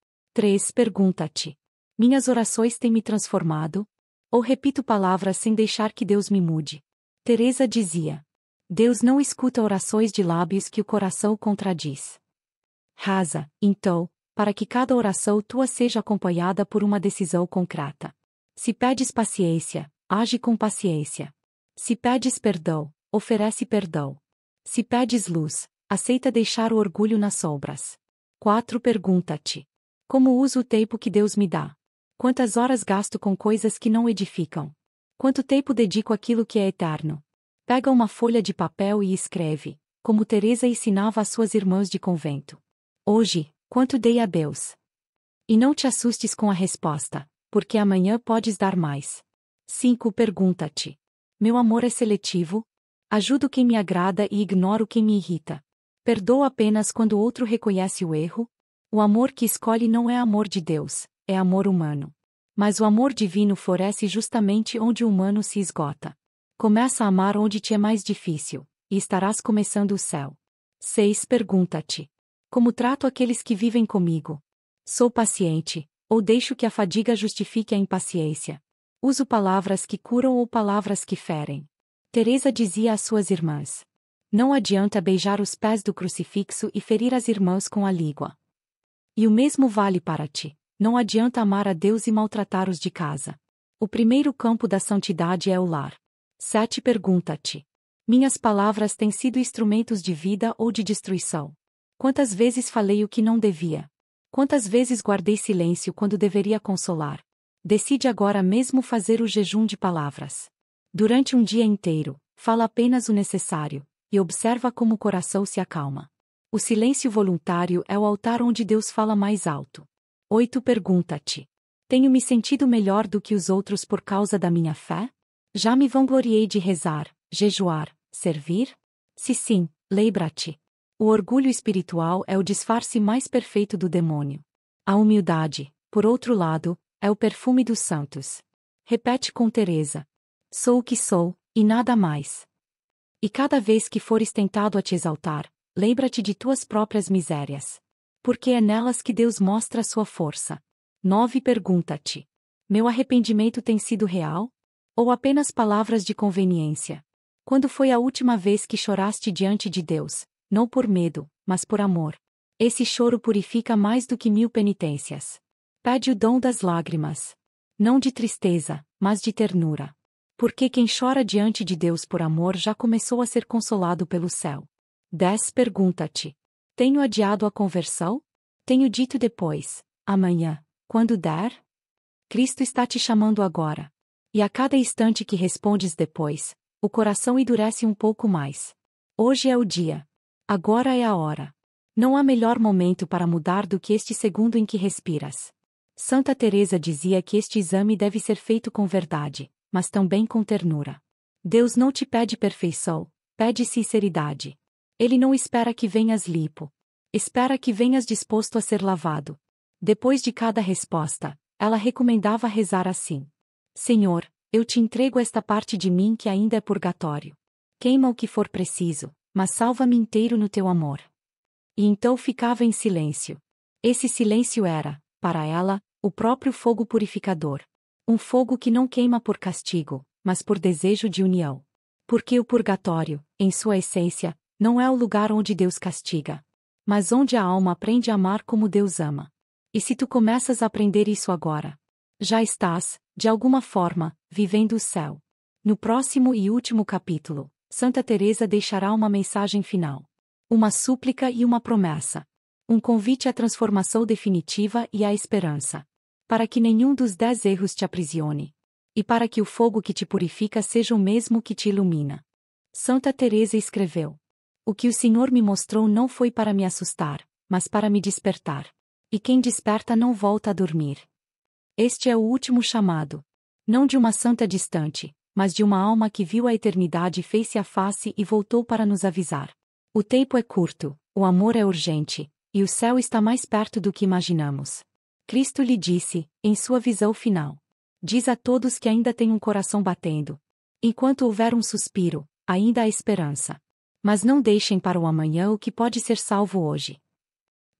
Pergunta-te. Minhas orações têm me transformado? Ou repito palavras sem deixar que Deus me mude? Teresa dizia. Deus não escuta orações de lábios que o coração contradiz. Raza, então, para que cada oração tua seja acompanhada por uma decisão concreta. Se pedes paciência, age com paciência. Se pedes perdão, oferece perdão. Se pedes luz, aceita deixar o orgulho nas sombras. 4. Pergunta-te. Como uso o tempo que Deus me dá? Quantas horas gasto com coisas que não edificam? Quanto tempo dedico àquilo que é eterno? Pega uma folha de papel e escreve, como Teresa ensinava às suas irmãs de convento. Hoje, quanto dei a Deus? E não te assustes com a resposta, porque amanhã podes dar mais. 5. Pergunta-te. Meu amor é seletivo? Ajudo quem me agrada e ignoro quem me irrita. Perdoo apenas quando outro reconhece o erro? O amor que escolhe não é amor de Deus, é amor humano. Mas o amor divino floresce justamente onde o humano se esgota. Começa a amar onde te é mais difícil, e estarás começando o céu. 6. Pergunta-te. Como trato aqueles que vivem comigo? Sou paciente, ou deixo que a fadiga justifique a impaciência? Uso palavras que curam ou palavras que ferem? Teresa dizia às suas irmãs. Não adianta beijar os pés do crucifixo e ferir as irmãs com a língua. E o mesmo vale para ti. Não adianta amar a Deus e maltratar os de casa. O primeiro campo da santidade é o lar. 7. Pergunta-te. Minhas palavras têm sido instrumentos de vida ou de destruição? Quantas vezes falei o que não devia? Quantas vezes guardei silêncio quando deveria consolar? Decide agora mesmo fazer o jejum de palavras. Durante um dia inteiro, fala apenas o necessário, e observa como o coração se acalma. O silêncio voluntário é o altar onde Deus fala mais alto. 8. Pergunta-te. Tenho me sentido melhor do que os outros por causa da minha fé? Já me vangloriei de rezar, jejuar, servir? Se sim, lembra-te. O orgulho espiritual é o disfarce mais perfeito do demônio. A humildade, por outro lado, é o perfume dos santos. Repete com Teresa. Sou o que sou, e nada mais. E cada vez que fores tentado a te exaltar, lembra-te de tuas próprias misérias. Porque é nelas que Deus mostra a sua força. 9. Pergunta-te. Meu arrependimento tem sido real? Ou apenas palavras de conveniência? Quando foi a última vez que choraste diante de Deus, não por medo, mas por amor? Esse choro purifica mais do que 1000 penitências. Pede o dom das lágrimas. Não de tristeza, mas de ternura. Porque quem chora diante de Deus por amor já começou a ser consolado pelo céu. 10. Pergunta-te. Tenho adiado a conversão? Tenho dito depois, amanhã, quando der? Cristo está te chamando agora. E a cada instante que respondes depois, o coração endurece um pouco mais. Hoje é o dia. Agora é a hora. Não há melhor momento para mudar do que este segundo em que respiras. Santa Teresa dizia que este exame deve ser feito com verdade, mas também com ternura. Deus não te pede perfeição, pede sinceridade. Ele não espera que venhas limpo. Espera que venhas disposto a ser lavado. Depois de cada resposta, ela recomendava rezar assim: Senhor, eu te entrego esta parte de mim que ainda é purgatório. Queima o que for preciso, mas salva-me inteiro no teu amor. E então ficava em silêncio. Esse silêncio era, para ela, o próprio fogo purificador. Um fogo que não queima por castigo, mas por desejo de união. Porque o purgatório, em sua essência, não é o lugar onde Deus castiga, mas onde a alma aprende a amar como Deus ama. E se tu começas a aprender isso agora, já estás, de alguma forma, vivendo o céu. No próximo e último capítulo, Santa Teresa deixará uma mensagem final. Uma súplica e uma promessa. Um convite à transformação definitiva e à esperança. Para que nenhum dos 10 erros te aprisione. E para que o fogo que te purifica seja o mesmo que te ilumina. Santa Teresa escreveu: O que o Senhor me mostrou não foi para me assustar, mas para me despertar. E quem desperta não volta a dormir. Este é o último chamado. Não de uma santa distante, mas de uma alma que viu a eternidade face a face e voltou para nos avisar. O tempo é curto, o amor é urgente, e o céu está mais perto do que imaginamos. Cristo lhe disse, em sua visão final: Diz a todos que ainda têm um coração batendo. Enquanto houver um suspiro, ainda há esperança. Mas não deixem para o amanhã o que pode ser salvo hoje.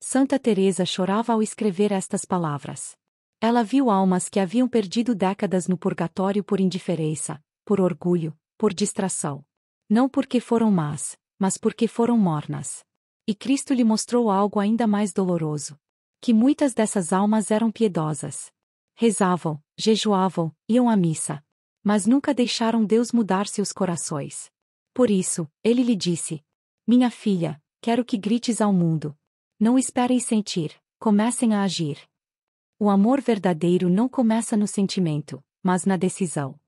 Santa Teresa chorava ao escrever estas palavras. Ela viu almas que haviam perdido décadas no purgatório por indiferença, por orgulho, por distração. Não porque foram más, mas porque foram mornas. E Cristo lhe mostrou algo ainda mais doloroso. Que muitas dessas almas eram piedosas. Rezavam, jejuavam, iam à missa. Mas nunca deixaram Deus mudar seus corações. Por isso, ele lhe disse: Minha filha, quero que grites ao mundo. Não esperem sentir, comecem a agir. O amor verdadeiro não começa no sentimento, mas na decisão.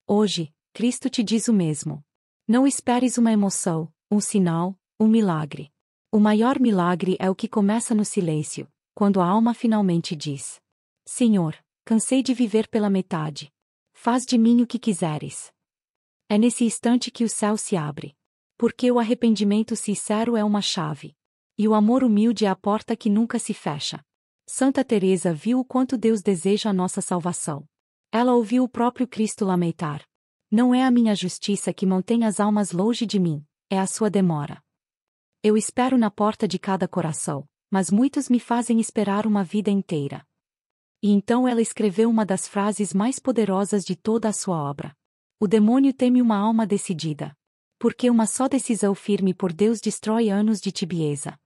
Hoje, Cristo te diz o mesmo. Não esperes uma emoção, um sinal, um milagre. O maior milagre é o que começa no silêncio, quando a alma finalmente diz: Senhor, cansei de viver pela metade. Faz de mim o que quiseres. É nesse instante que o céu se abre. Porque o arrependimento sincero é uma chave. E o amor humilde é a porta que nunca se fecha. Santa Teresa viu o quanto Deus deseja a nossa salvação. Ela ouviu o próprio Cristo lamentar: Não é a minha justiça que mantém as almas longe de mim, é a sua demora. Eu espero na porta de cada coração, mas muitos me fazem esperar uma vida inteira. E então ela escreveu uma das frases mais poderosas de toda a sua obra. O demônio teme uma alma decidida. Porque uma só decisão firme por Deus destrói anos de tibieza.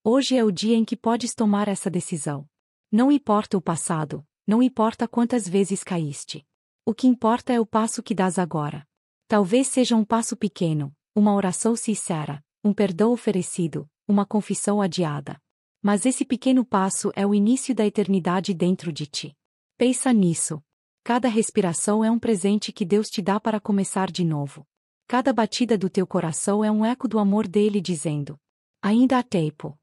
Hoje é o dia em que podes tomar essa decisão. Não importa o passado, não importa quantas vezes caíste. O que importa é o passo que dás agora. Talvez seja um passo pequeno, uma oração sincera, um perdão oferecido, uma confissão adiada. Mas esse pequeno passo é o início da eternidade dentro de ti. Pensa nisso. Cada respiração é um presente que Deus te dá para começar de novo. Cada batida do teu coração é um eco do amor dele dizendo: Ainda há tempo.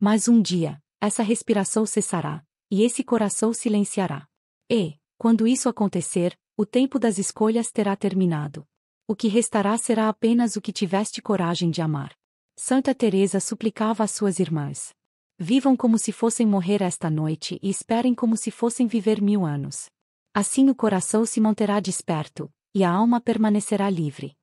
Mas um dia, essa respiração cessará, e esse coração silenciará. E, quando isso acontecer, o tempo das escolhas terá terminado. O que restará será apenas o que tiveste coragem de amar. Santa Teresa suplicava às suas irmãs: Vivam como se fossem morrer esta noite e esperem como se fossem viver 1000 anos. Assim o coração se manterá desperto, e a alma permanecerá livre.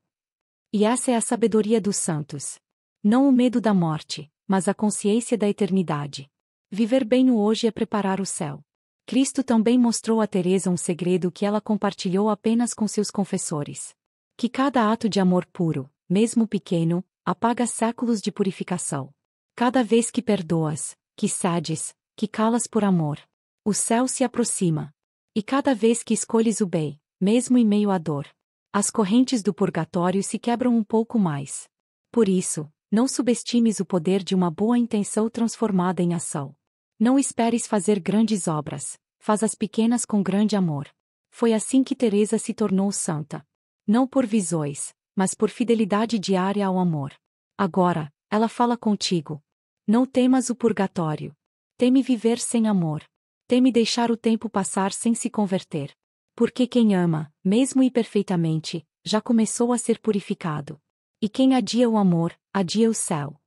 E essa é a sabedoria dos santos. Não o medo da morte, mas a consciência da eternidade. Viver bem o hoje é preparar o céu. Cristo também mostrou a Teresa um segredo que ela compartilhou apenas com seus confessores. Que cada ato de amor puro, mesmo pequeno, apaga séculos de purificação. Cada vez que perdoas, que cedes, que calas por amor, o céu se aproxima. E cada vez que escolhes o bem, mesmo em meio à dor, as correntes do purgatório se quebram um pouco mais. Por isso, não subestimes o poder de uma boa intenção transformada em ação. Não esperes fazer grandes obras, faz as pequenas com grande amor. Foi assim que Teresa se tornou santa. Não por visões, mas por fidelidade diária ao amor. Agora, ela fala contigo. Não temas o purgatório. Teme viver sem amor. Teme deixar o tempo passar sem se converter. Porque quem ama, mesmo imperfeitamente, já começou a ser purificado. E quem adia o amor, adia o céu.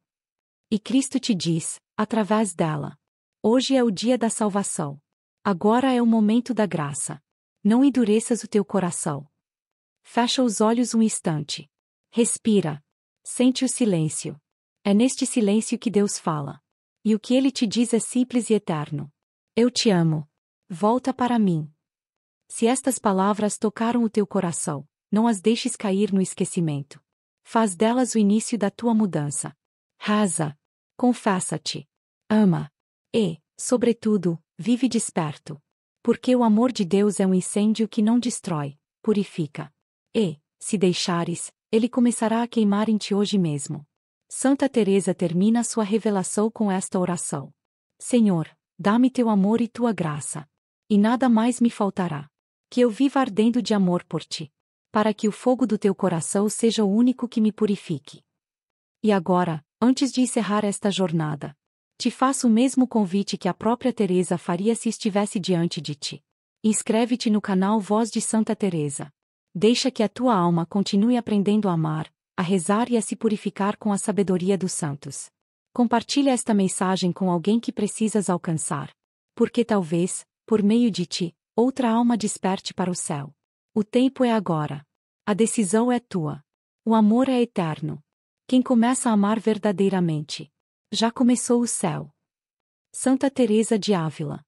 E Cristo te diz, através dela: hoje é o dia da salvação. Agora é o momento da graça. Não endureças o teu coração. Fecha os olhos um instante. Respira. Sente o silêncio. É neste silêncio que Deus fala. E o que Ele te diz é simples e eterno. Eu te amo. Volta para mim. Se estas palavras tocaram o teu coração, não as deixes cair no esquecimento. Faz delas o início da tua mudança. Reza. Confessa-te. Ama. E, sobretudo, vive desperto. Porque o amor de Deus é um incêndio que não destrói, purifica. E, se deixares, ele começará a queimar em ti hoje mesmo. Santa Teresa termina sua revelação com esta oração: Senhor, dá-me teu amor e tua graça. E nada mais me faltará. Que eu viva ardendo de amor por ti. Para que o fogo do teu coração seja o único que me purifique. E agora, antes de encerrar esta jornada, te faço o mesmo convite que a própria Teresa faria se estivesse diante de ti. Inscreve-te no canal Voz de Santa Teresa. Deixa que a tua alma continue aprendendo a amar, a rezar e a se purificar com a sabedoria dos santos. Compartilha esta mensagem com alguém que precisas alcançar. Porque talvez, por meio de ti, outra alma desperte para o céu. O tempo é agora. A decisão é tua. O amor é eterno. Quem começa a amar verdadeiramente, já começou o céu. Santa Teresa de Ávila.